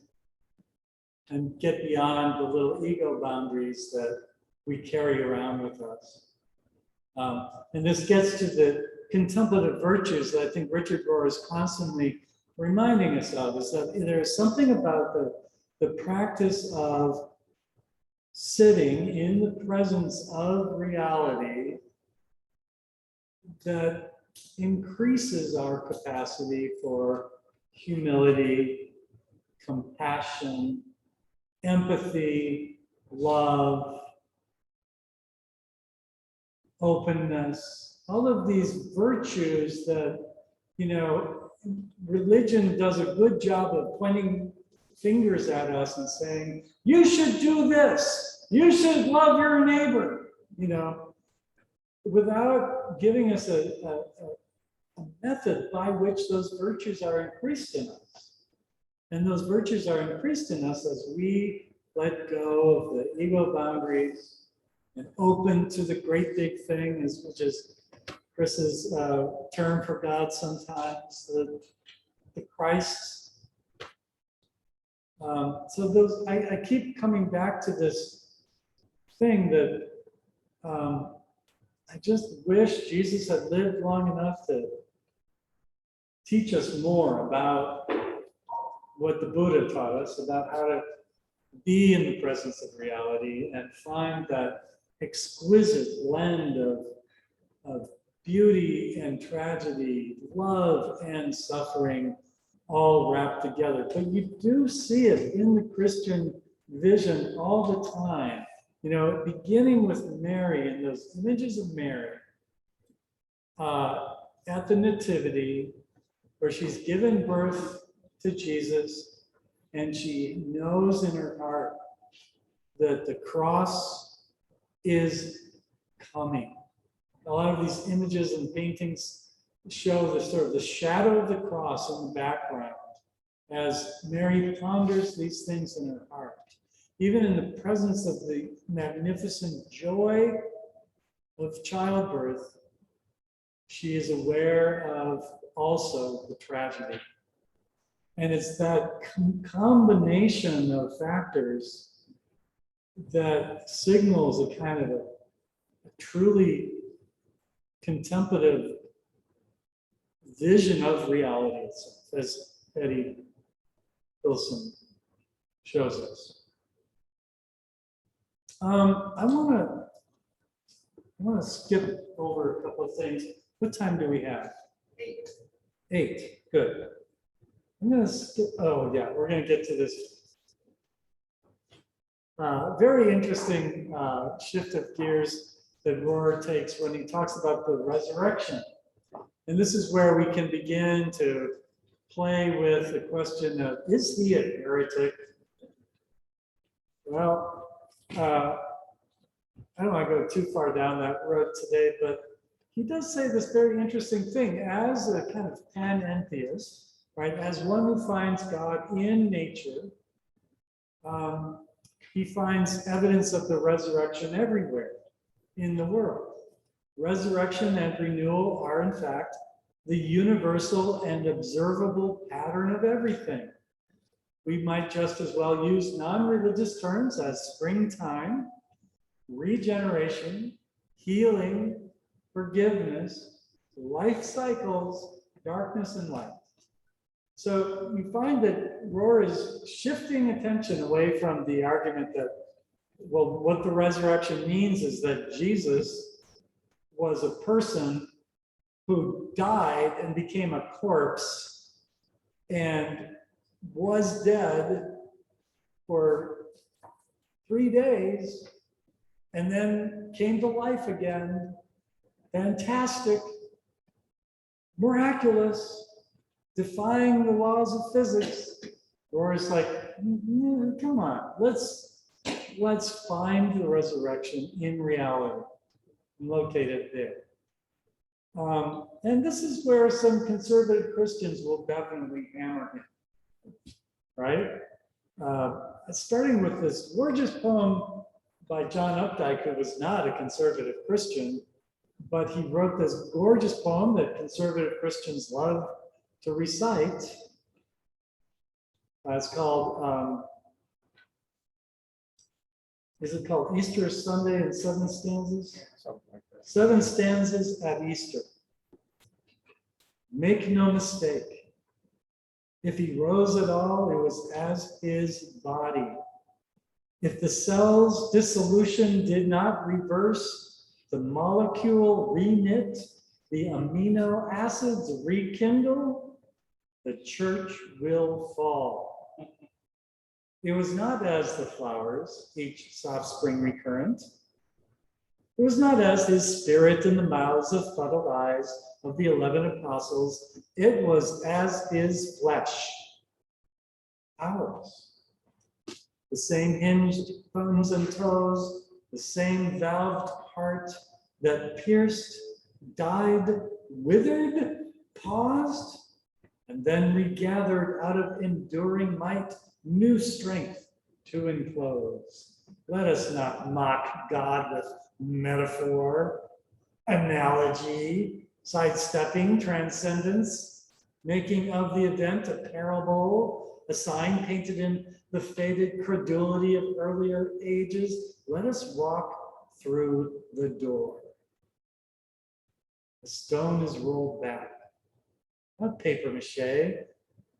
and get beyond the little ego boundaries that we carry around with us. And this gets to the contemplative virtues that I think Richard Rohr is constantly reminding us of, is that there is something about the practice of sitting in the presence of reality that increases our capacity for humility, compassion, empathy, love, openness, all of these virtues that, religion does a good job of pointing fingers at us and saying, you should do this, you should love your neighbor, without giving us a method by which those virtues are increased in us. And those virtues are increased in us as we let go of the ego boundaries and open to the great big thing, which is Chris's term for God sometimes, the Christ. So I keep coming back to this thing that I just wish Jesus had lived long enough to teach us more about what the Buddha taught us, about how to be in the presence of reality and find that exquisite blend of beauty and tragedy, love and suffering, all wrapped together. But you do see it in the Christian vision all the time. You know, beginning with Mary and those images of Mary at the Nativity, where she's given birth to Jesus, and she knows in her heart that the cross is coming. A lot of these images and paintings show the sort of the shadow of the cross in the background as Mary ponders these things in her heart. Even in the presence of the magnificent joy of childbirth, she is aware of also the tragedy. And it's that combination of factors that signals a kind of a truly contemplative vision of reality itself, as Etty Hillesum shows us. I want to skip over a couple of things. What time do we have? 8. 8. Good. I'm going to skip. Oh, yeah, we're going to get to this. Very interesting shift of gears that Rohr takes when he talks about the resurrection. And this is where we can begin to play with the question of, is he a heretic? Well, I don't want to go too far down that road today, but he does say this very interesting thing. As a kind of panentheist, right, as one who finds God in nature, he finds evidence of the resurrection everywhere in the world. Resurrection and renewal are, in fact, the universal and observable pattern of everything. We might just as well use non-religious terms as springtime, regeneration, healing, forgiveness, life cycles, darkness and light. So you find that Rohr is shifting attention away from the argument that, well, what the resurrection means is that Jesus was a person who died and became a corpse and was dead for 3 days and then came to life again. Fantastic, miraculous, defying the laws of physics. Or it's like, come on, let's find the resurrection in reality and locate it there. And this is where some conservative Christians will definitely hammer him, right? Starting with this gorgeous poem by John Updike, who was not a conservative Christian, but he wrote this gorgeous poem that conservative Christians love to recite. It's called, is it called Easter Sunday in 7 stanzas? Yeah, something like that. 7 stanzas at Easter. Make no mistake. If he rose at all, it was as his body. If the cell's dissolution did not reverse, the molecule reknit, the amino acids rekindle, the church will fall. It was not as the flowers, each soft spring recurrent. It was not as his spirit in the mouths of fuddled eyes of the 11 apostles. It was as his flesh, ours. The same hinged thumbs and toes, the same valved heart that pierced, died, withered, paused, and then regathered out of enduring might, new strength to enclose. Let us not mock God with metaphor, analogy, sidestepping transcendence, making of the event a parable a sign painted in the faded credulity of earlier ages. Let us walk through the door. The stone is rolled back. Not paper mache,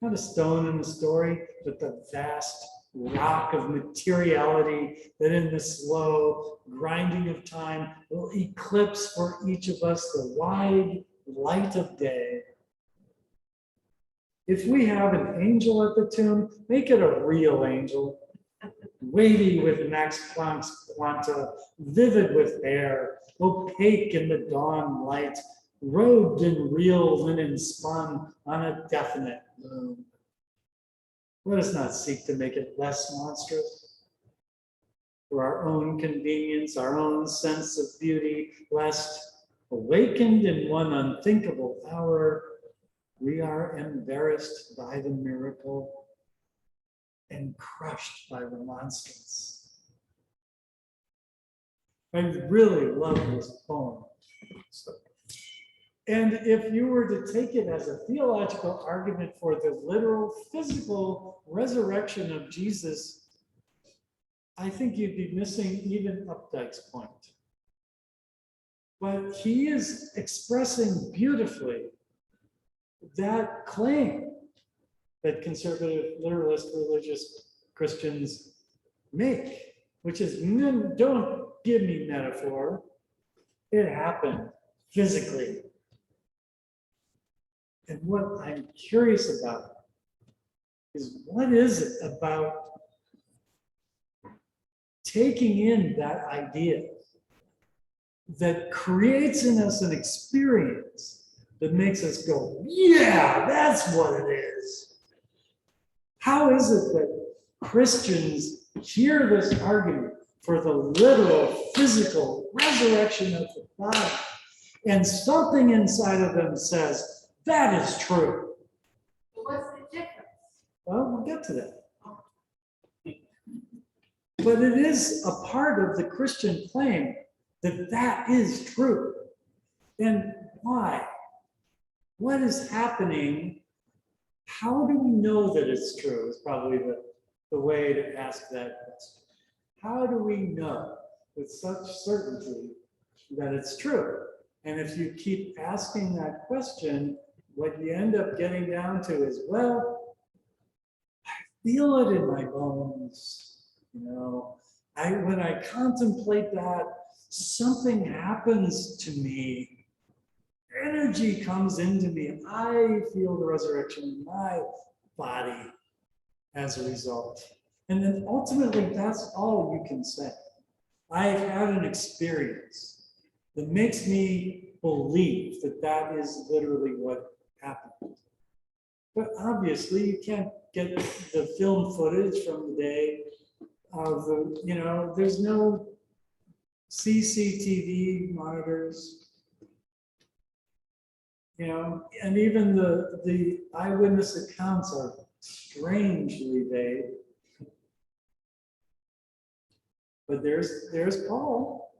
not a stone in the story, but the vast rock of materiality that in the slow grinding of time will eclipse for each of us the wide light of day. If we have an angel at the tomb, make it a real angel, weighty with Max Planck's quanta, vivid with air, opaque in the dawn light, robed in real linen spun on a definite loom. Let us not seek to make it less monstrous for our own convenience, our own sense of beauty, lest, awakened in one unthinkable hour, we are embarrassed by the miracle and crushed by remonstrance. I really love this poem. And if you were to take it as a theological argument for the literal physical resurrection of Jesus, I think you'd be missing even Updike's point. But he is expressing beautifully that claim that conservative literalist religious Christians make, which is, don't give me metaphor. It happened physically. And what I'm curious about is, what is it about taking in that idea that creates in us an experience that makes us go, yeah, that's what it is? How is it that Christians hear this argument for the literal physical resurrection of the body, and something inside of them says, that is true? What's the difference? Well, we'll get to that. But it is a part of the Christian claim that that is true. And why? What is happening? How do we know that it's true is probably the way to ask that question. How do we know with such certainty that it's true? And if you keep asking that question, what you end up getting down to is, well, I feel it in my bones. You know, when I contemplate that, something happens to me. Energy comes into me, and I feel the resurrection in my body as a result. And then ultimately, that's all you can say. I've had an experience that makes me believe that that is literally what happened. But obviously, you can't get the film footage from the day of the, you know, there's no CCTV monitors, you know, and even the eyewitness accounts are strangely vague. But there's Paul.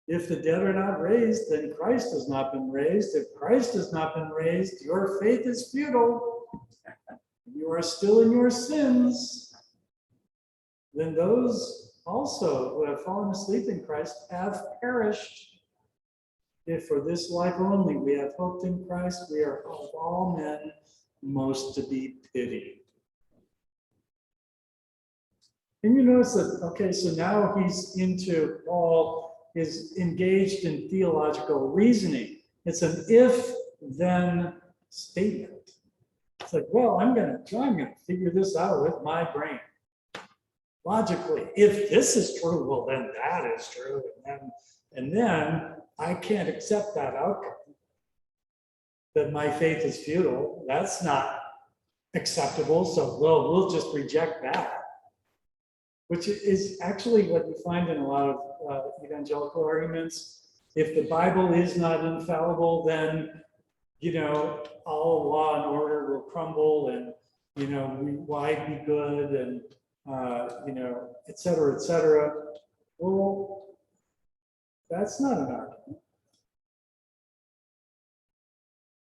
If the dead are not raised, then Christ has not been raised. If Christ has not been raised, your faith is futile. You are still in your sins. Then those also who have fallen asleep in Christ have perished. If for this life only we have hoped in Christ, we are of all men most to be pitied. And you notice that, okay, so now he's Paul is engaged in theological reasoning. It's an if-then statement. It's like, well, I'm gonna figure this out with my brain. Logically, if this is true, well, then that is true. And then I can't accept that outcome. That my faith is futile. That's not acceptable. So, well, we'll just reject that. Which is actually what you find in a lot of evangelical arguments. If the Bible is not infallible, then, you know, all law and order will crumble, and, you know, why be good, and, you know, et cetera, et cetera. Well, that's not an argument.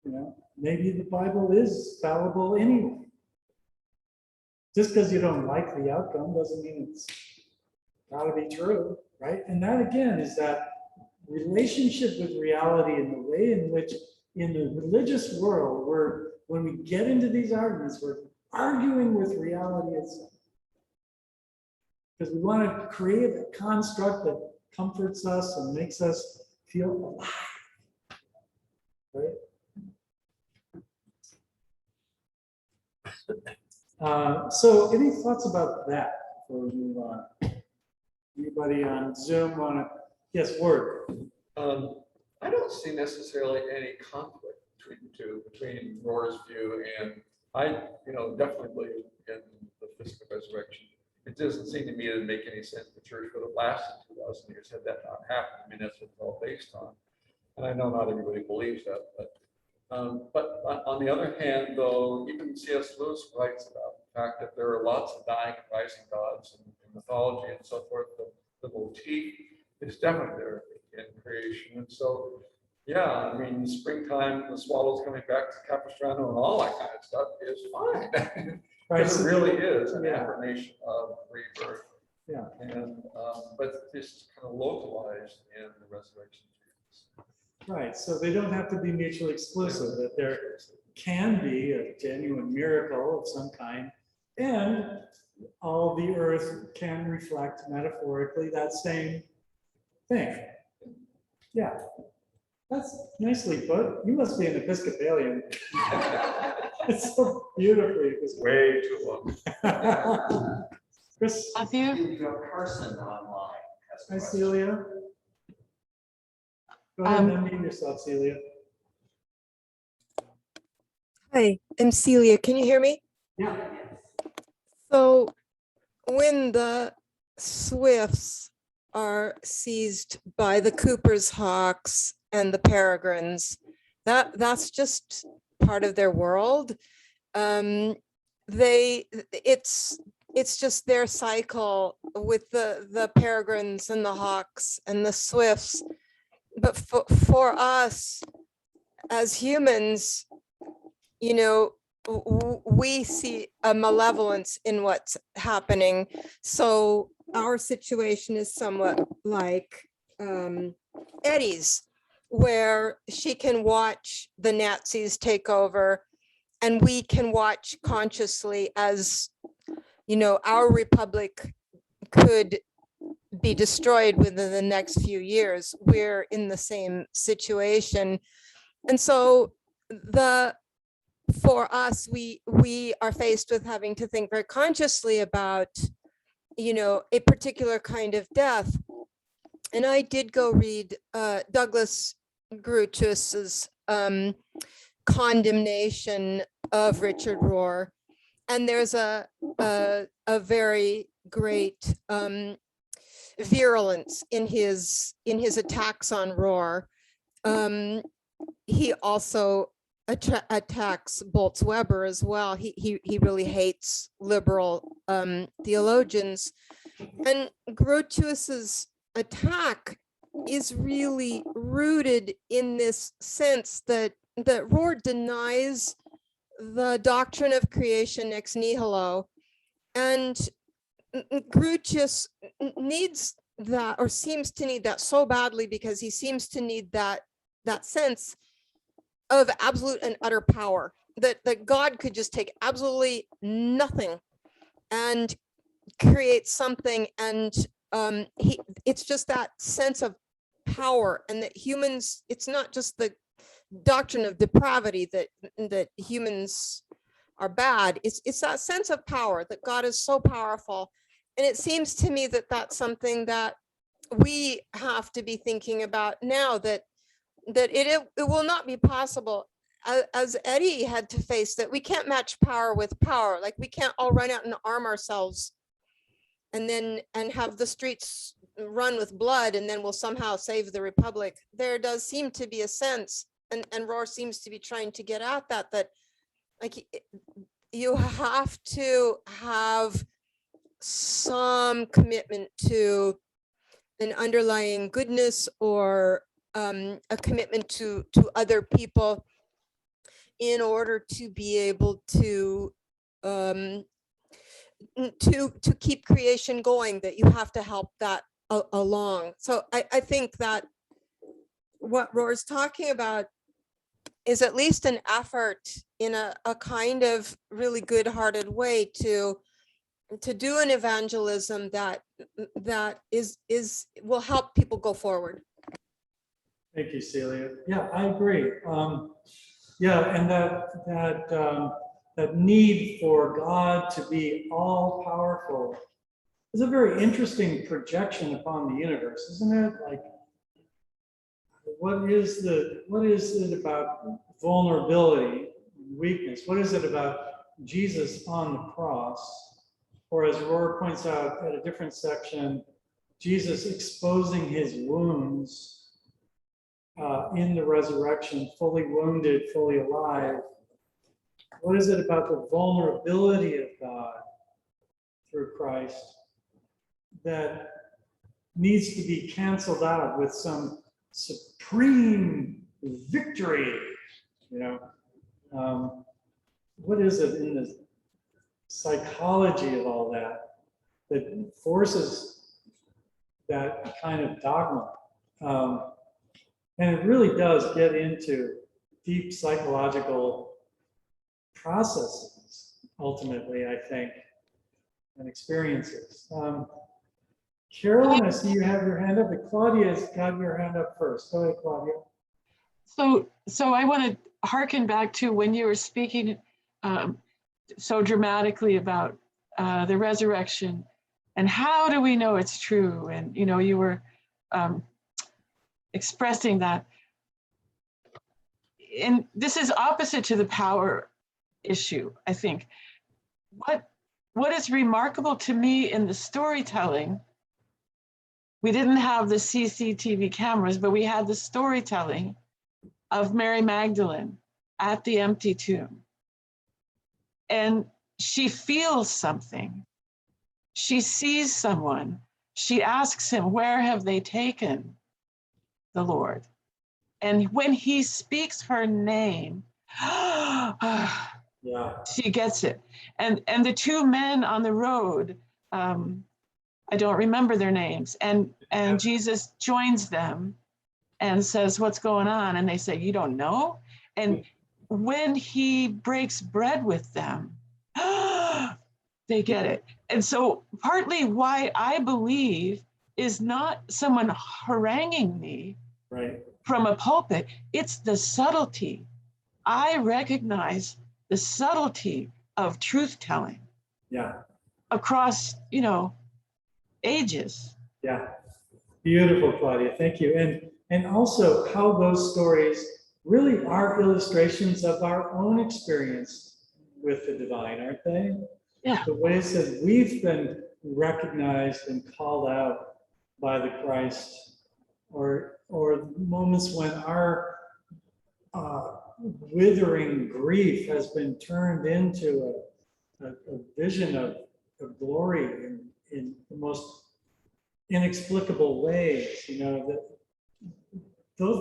You know, maybe the Bible is fallible anyway. just because you don't like the outcome doesn't mean it's gotta be true, right? And that again is that relationship with reality and the way in which in the religious world, when we get into these arguments, we're arguing with reality itself. Because we want to create a construct that comforts us and makes us feel alive. Right? So any thoughts about that before we move on? Anybody on Zoom want to, yes, word? I don't see necessarily any conflict between the two, between Rohr's view and I, definitely believe in the physical resurrection. It doesn't seem to me to make any sense the church would have lasted 2,000 years had that not happened. I mean, that's what it's all based on. And I know not everybody believes that, but on the other hand, though, even C.S. Lewis writes about the fact that there are lots of dying and rising gods in mythology and so forth. The motif is definitely there in creation. And so, yeah, I mean, springtime, the swallows coming back to Capistrano and all that kind of stuff is fine. Right, Because it so really is an yeah. affirmation of rebirth. Yeah. And, but just kind of localized in the resurrection. Right, so they don't have to be mutually exclusive, that there can be a genuine miracle of some kind, and all the earth can reflect metaphorically that same thing. Yeah, that's nicely put. You must be an Episcopalian. It's so beautifully Way too long. Chris, Your person online. has a hi question. Celia. Go ahead and unmute yourself, Celia. Hi, I'm Celia. Can you hear me? Yeah. So when the swifts are seized by the Cooper's hawks and the peregrines, that's just part of their world. It's just their cycle with the peregrines and the hawks and the swifts. But for us as humans, we see a malevolence in what's happening. So our situation is somewhat like Etty's, where she can watch the Nazis take over and we can watch consciously as, our republic could be destroyed within the next few years. We're in the same situation. And so for us, we are faced with having to think very consciously about, a particular kind of death. And I did go read Douglas Grotius's Condemnation of Richard Rohr. And there's a very great virulence in his attacks on Rohr. He also attacks Boltz-Weber as well. He really hates liberal theologians, and Grotius's attack is really rooted in this sense that Rohr denies the doctrine of creation ex nihilo, and Grotius needs that, or seems to need that so badly, because he seems to need that sense of absolute and utter power, that God could just take absolutely nothing and create something. And it's just that sense of power, and that humans, it's not just the doctrine of depravity that humans are bad. It's that sense of power, that God is so powerful. And it seems to me that that's something that we have to be thinking about now, that it will not be possible, as Etty had to face, that we can't match power with power. Like, we can't all run out and arm ourselves and have the streets run with blood, and then we'll somehow save the republic. There does seem to be a sense, and Rohr seems to be trying to get at that like, you have to have some commitment to an underlying goodness, or a commitment to other people, in order to be able to to keep creation going, that you have to help that along. So I think that what Rohr is talking about is at least an effort in a kind of really good-hearted way to do an evangelism that will help people go forward. Thank you, Celia. Yeah, I agree. Yeah, and that need for God to be all powerful is a very interesting projection upon the universe, isn't it? Like, what is it about vulnerability, weakness? What is it about Jesus on the cross? Or as Rohr points out at a different section, Jesus exposing his wounds in the resurrection, fully wounded, fully alive. What is it about the vulnerability of God through Christ that needs to be canceled out with some supreme victory? You know, what is it in the psychology of all that that forces that kind of dogma? And it really does get into deep psychological processes, ultimately, I think, and experiences. Carolyn, I see you have your hand up, but Claudia's got your hand up first. Go ahead, Claudia. So I want to hearken back to when you were speaking so dramatically about the resurrection and how do we know it's true? And, you know, you were expressing that. And this is opposite to the power issue, I think. What is remarkable to me in the storytelling, we didn't have the CCTV cameras, but we had the storytelling of Mary Magdalene at the empty tomb. And she feels something. She sees someone. She asks him, where have they taken the Lord? And when he speaks her name, Yeah. she gets it. And the two men on the road, I don't remember their names. And Jesus joins them and says, what's going on? And they say, you don't know? And when he breaks bread with them, they get it. And so partly why I believe is not someone haranguing me Right. from a pulpit, it's the subtlety. I recognize the subtlety of truth telling. Yeah. Across, you know, ages. Yeah. Beautiful, Claudia. Thank you. And also how those stories really are illustrations of our own experience with the divine, aren't they? Yeah. The ways that we've been recognized and called out by the Christ, or moments when our withering grief has been turned into a vision of glory in the most inexplicable ways. You know,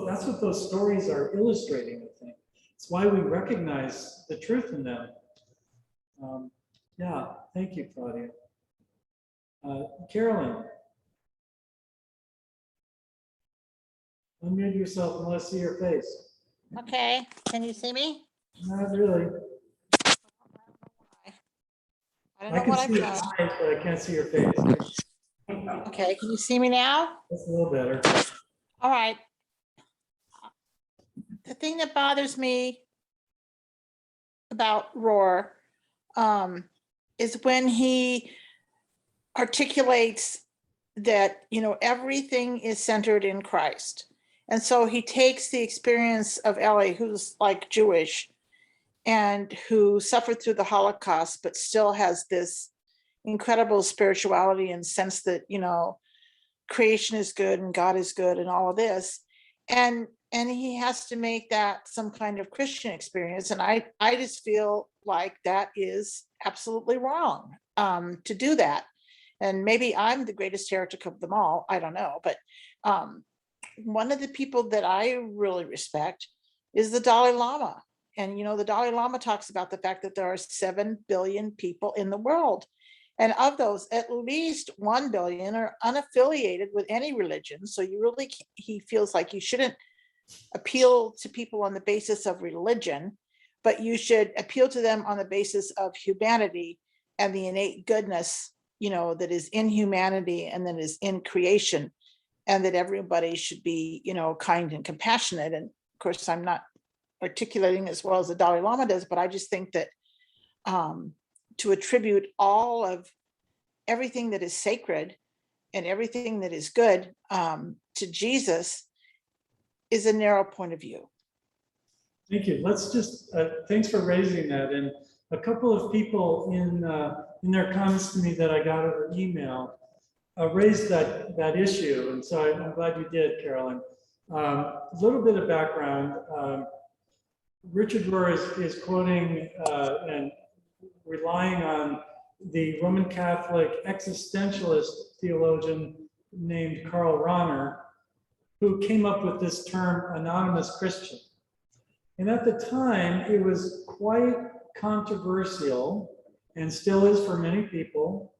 that's what those stories are illustrating, I think. It's why we recognize the truth in them. Yeah, thank you, Claudia. Carolyn, unmute yourself and let's see your face. Okay, can you see me? Not really. I don't I know can what see I've your done. eyes, but I can't see your face. Okay, can you see me now? That's a little better. All right. The thing that bothers me about Rohr is when he articulates that, you know, everything is centered in Christ. And so he takes the experience of Ellie, who's like Jewish and who suffered through the Holocaust, but still has this incredible spirituality and sense that, you know, creation is good and God is good and all of this. And he has to make that some kind of Christian experience. And I just feel like that is absolutely wrong to do that. And maybe I'm the greatest heretic of them all. I don't know. But one of the people that I really respect is the Dalai Lama. And, you know, the Dalai Lama talks about the fact that there are 7 billion people in the world. And of those, at least 1 billion are unaffiliated with any religion. So you really, he feels like you shouldn't appeal to people on the basis of religion, but you should appeal to them on the basis of humanity and the innate goodness, that is in humanity and that is in creation, and that everybody should be, kind and compassionate. And of course, I'm not articulating as well as the Dalai Lama does, but I just think that to attribute all of everything that is sacred and everything that is good to Jesus is a narrow point of view. Thank you. Let's just, thanks for raising that. And a couple of people in their comments to me that I got over email raised that issue. And so I'm glad you did, Carolyn. A little bit of background. Richard Rohr is quoting and relying on the Roman Catholic existentialist theologian named Karl Rahner, who came up with this term anonymous Christian. And at the time, it was quite controversial and still is for many people.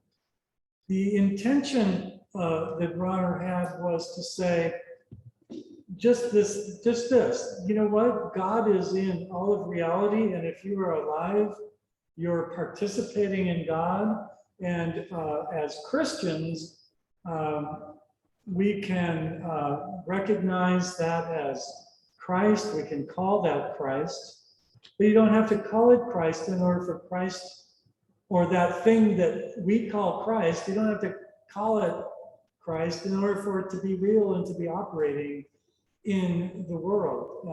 The intention that Rahner had was to say, just this, you know what? God is in all of reality, and if you are alive, you're participating in God. And as Christians, we can recognize that as Christ, we can call that Christ, but you don't have to call it Christ in order for Christ, or that thing that we call Christ, you don't have to call it Christ in order for it to be real and to be operating in the world.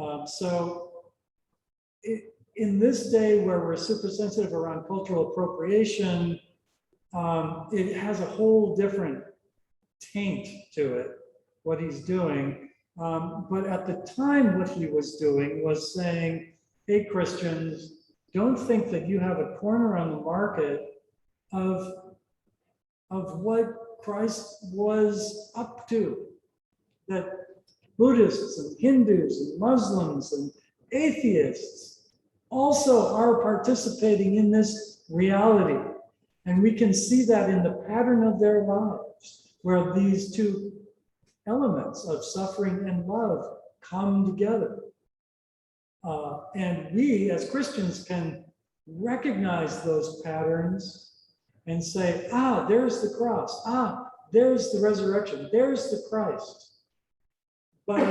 In this day where we're super sensitive around cultural appropriation, it has a whole different taint to it, what he's doing. But at the time, what he was doing was saying, hey, Christians, don't think that you have a corner on the market of what Christ was up to, that Buddhists and Hindus and Muslims and atheists also are participating in this reality. And we can see that in the pattern of their lives, where these two elements of suffering and love come together. And we as Christians can recognize those patterns and say, there's the cross. There's the resurrection. There's the Christ. But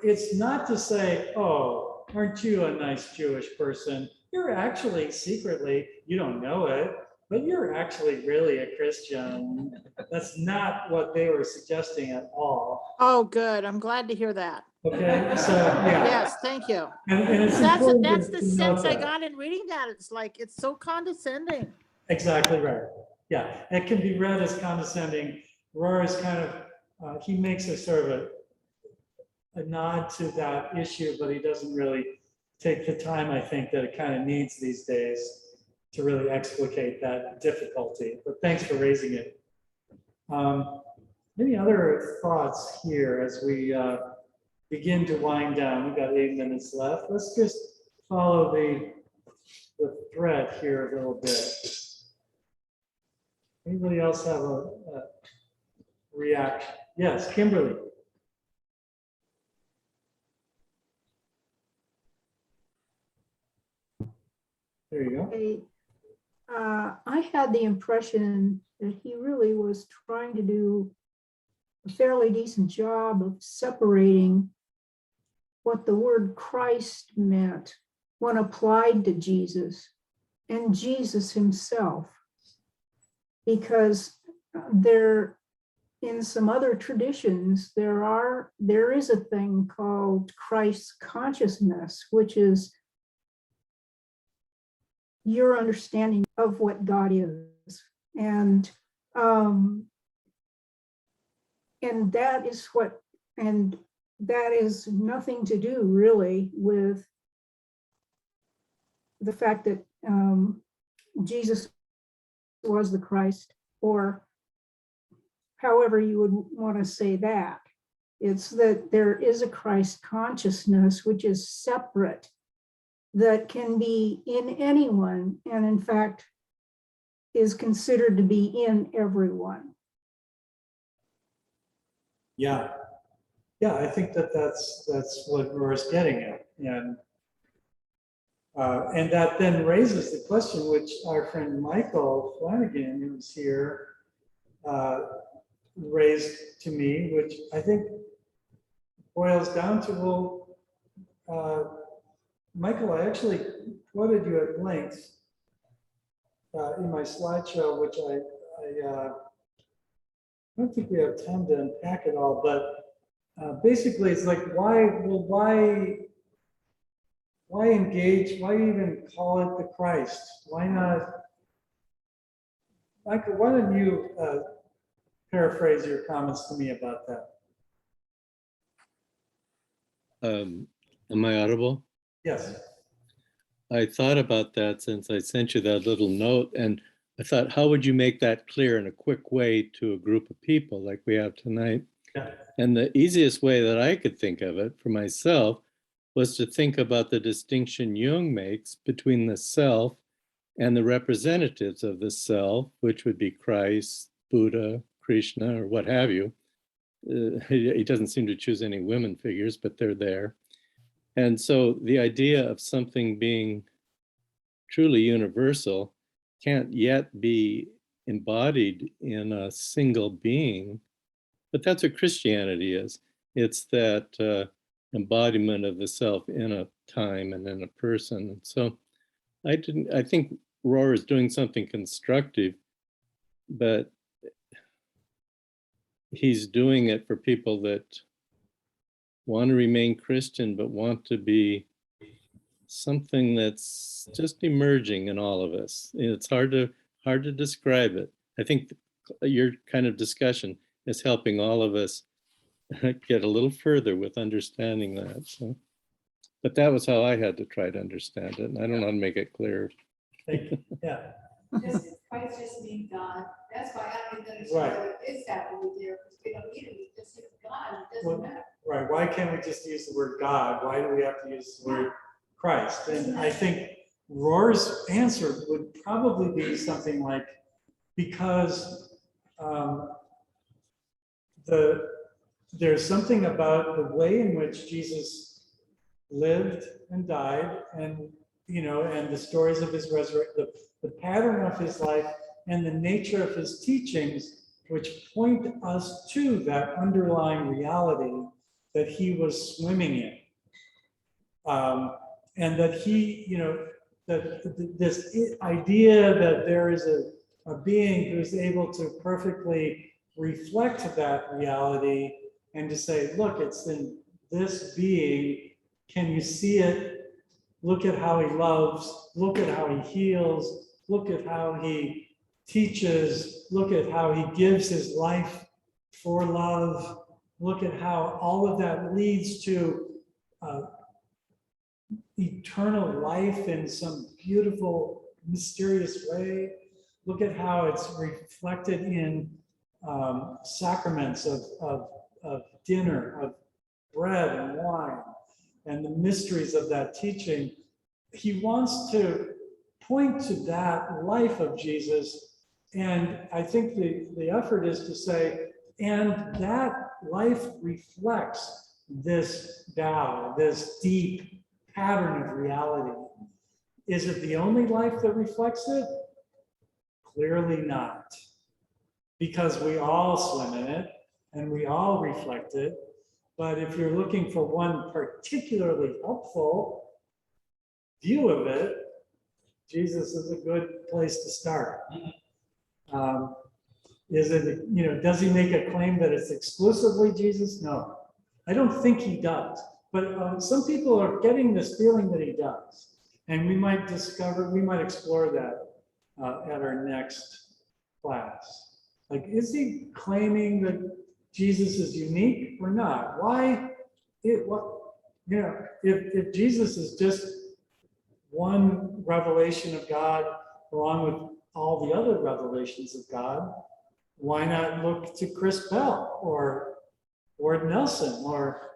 it's not to say, oh, aren't you a nice Jewish person? You're actually secretly, you don't know it, but you're actually really a Christian. That's not what they were suggesting at all. Oh, good. I'm glad to hear that. Okay, so yeah. Yes, thank you. And it's That's important the to note sense I that. got in reading that. It's like, it's so condescending. Exactly right. Yeah, it can be read as condescending. Rohr is kind of, he makes a sort of a nod to that issue, but he doesn't really take the time, I think, that it kind of needs these days to really explicate that difficulty. But thanks for raising it. Any other thoughts here as we begin to wind down? We've got 8 minutes left. Let's just follow the thread here a little bit. Anybody else have a reaction? Yes, Kimberly. There you go. Okay. I had the impression that he really was trying to do a fairly decent job of separating what the word Christ meant when applied to Jesus and Jesus himself. Because in some other traditions, there is a thing called Christ consciousness, which is your understanding of what God is. And that is nothing to do really with the fact that Jesus was the Christ, or however you would want to say that. It's that there is a Christ consciousness which is separate, that can be in anyone. And in fact, is considered to be in everyone. Yeah. Yeah, I think that's what Rohr's getting at. And that then raises the question, which our friend Michael Flanagan, who's here, raised to me, which I think boils down to, well, Michael, I actually quoted you at length in my slideshow, which I don't think we have time to unpack it all, but basically it's like, why engage? Why even call it the Christ? Why not? Michael, why don't you paraphrase your comments to me about that? Am I audible? Yes. I thought about that since I sent you that little note, and I thought, how would you make that clear in a quick way to a group of people like we have tonight? Yeah. And the easiest way that I could think of it for myself was to think about the distinction Jung makes between the self and the representatives of the self, which would be Christ, Buddha, Krishna, or what have you. He doesn't seem to choose any women figures, but they're there. And so the idea of something being truly universal can't yet be embodied in a single being, but that's what Christianity is. It's that embodiment of the self in a time and in a person. And so I think Rohr is doing something constructive, but he's doing it for people that want to remain Christian, but want to be something that's just emerging in all of us. It's hard to describe it. I think your kind of discussion is helping all of us get a little further with understanding that. So, but that was how I had to try to understand it, and I don't know how to make it clear. Thank you. Yeah. Christ just means God. That's why I don't even understand what is happening there, because we don't need it, we just use God, it doesn't Well, matter. Right. Why can't we just use the word God? Why do we have to use the word Christ? And I think Rohr's answer would probably be something like, because there's something about the way in which Jesus lived and died, and and the stories of his resurrection, the pattern of his life, and the nature of his teachings, which point us to that underlying reality that he was swimming in, and that he, that this idea that there is a being who's able to perfectly reflect that reality, and to say, look, it's in this being. Can you see it? Look at how he loves. Look at how he heals. Look at how he teaches. Look at how he gives his life for love. Look at how all of that leads to eternal life in some beautiful, mysterious way. Look at how it's reflected in sacraments of dinner, of bread and wine, and the mysteries of that teaching. He wants to point to that life of Jesus. And I think the effort is to say, and that life reflects this Tao, this deep pattern of reality. Is it the only life that reflects it? Clearly not. Because we all swim in it and we all reflect it. But if you're looking for one particularly helpful view of it, Jesus is a good place to start. Is it, does he make a claim that it's exclusively Jesus? No, I don't think he does. But some people are getting this feeling that he does. And we might explore that at our next class. Like, is he claiming that Jesus is unique or not? Why? If Jesus is just one revelation of God along with all the other revelations of God, why not look to Chris Bell or Ward Nelson or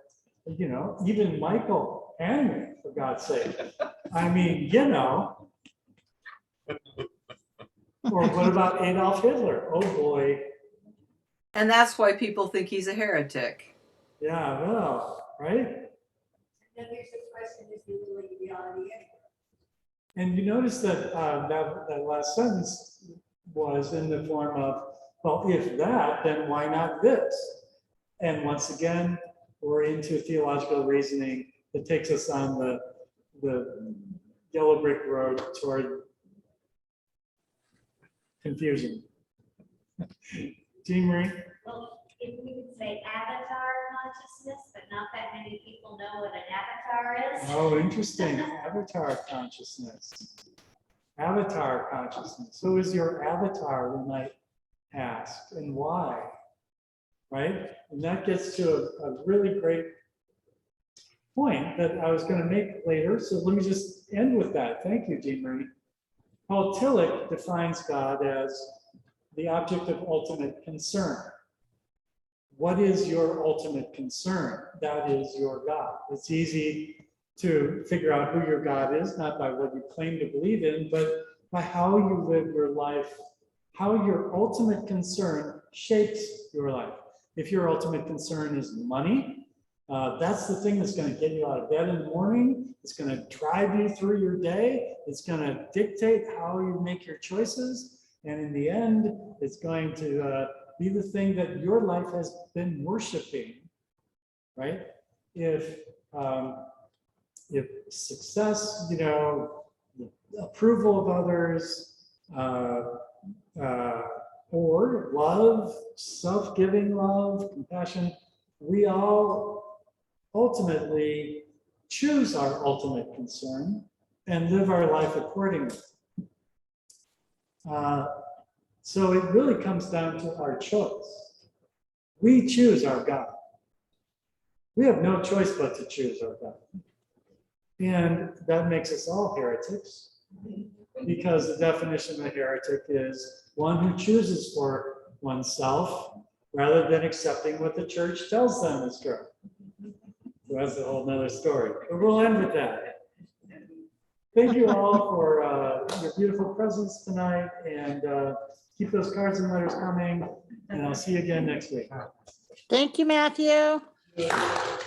even Michael Henry, for God's sake? I mean, Or what about Adolf Hitler? Oh, boy. And that's why people think he's a heretic. Yeah, well, right? Then there's the question, is he really reality anyway? And you notice that that last sentence was in the form of, well, if that, then why not this? And once again, we're into theological reasoning that takes us on the yellow brick road toward confusion. Jean Marie? Well, if we could say avatar consciousness, but not that many people know what an avatar is. Oh, interesting. Avatar consciousness. Avatar consciousness. Who is your avatar, we might ask, and why? Right? And that gets to a really great point that I was going to make later. So let me just end with that. Thank you, Jean Marie. Paul Tillich defines God as the object of ultimate concern. What is your ultimate concern? That is your God. It's easy to figure out who your God is, not by what you claim to believe in, but by how you live your life, how your ultimate concern shapes your life. If your ultimate concern is money, that's the thing that's going to get you out of bed in the morning. It's going to drive you through your day. It's going to dictate how you make your choices. And in the end, it's going to be the thing that your life has been worshiping, right? If success, you know, approval of others, or love, self-giving love, compassion, we all ultimately choose our ultimate concern and live our life accordingly. So it really comes down to our choice. We choose our God. We have no choice but to choose our God. And that makes us all heretics, because the definition of a heretic is one who chooses for oneself rather than accepting what the church tells them is true. So that's a whole nother story, but we'll end with that. Thank you all for your beautiful presence tonight, and keep those cards and letters coming, and I'll see you again next week. Thank you, Matthew. Yeah.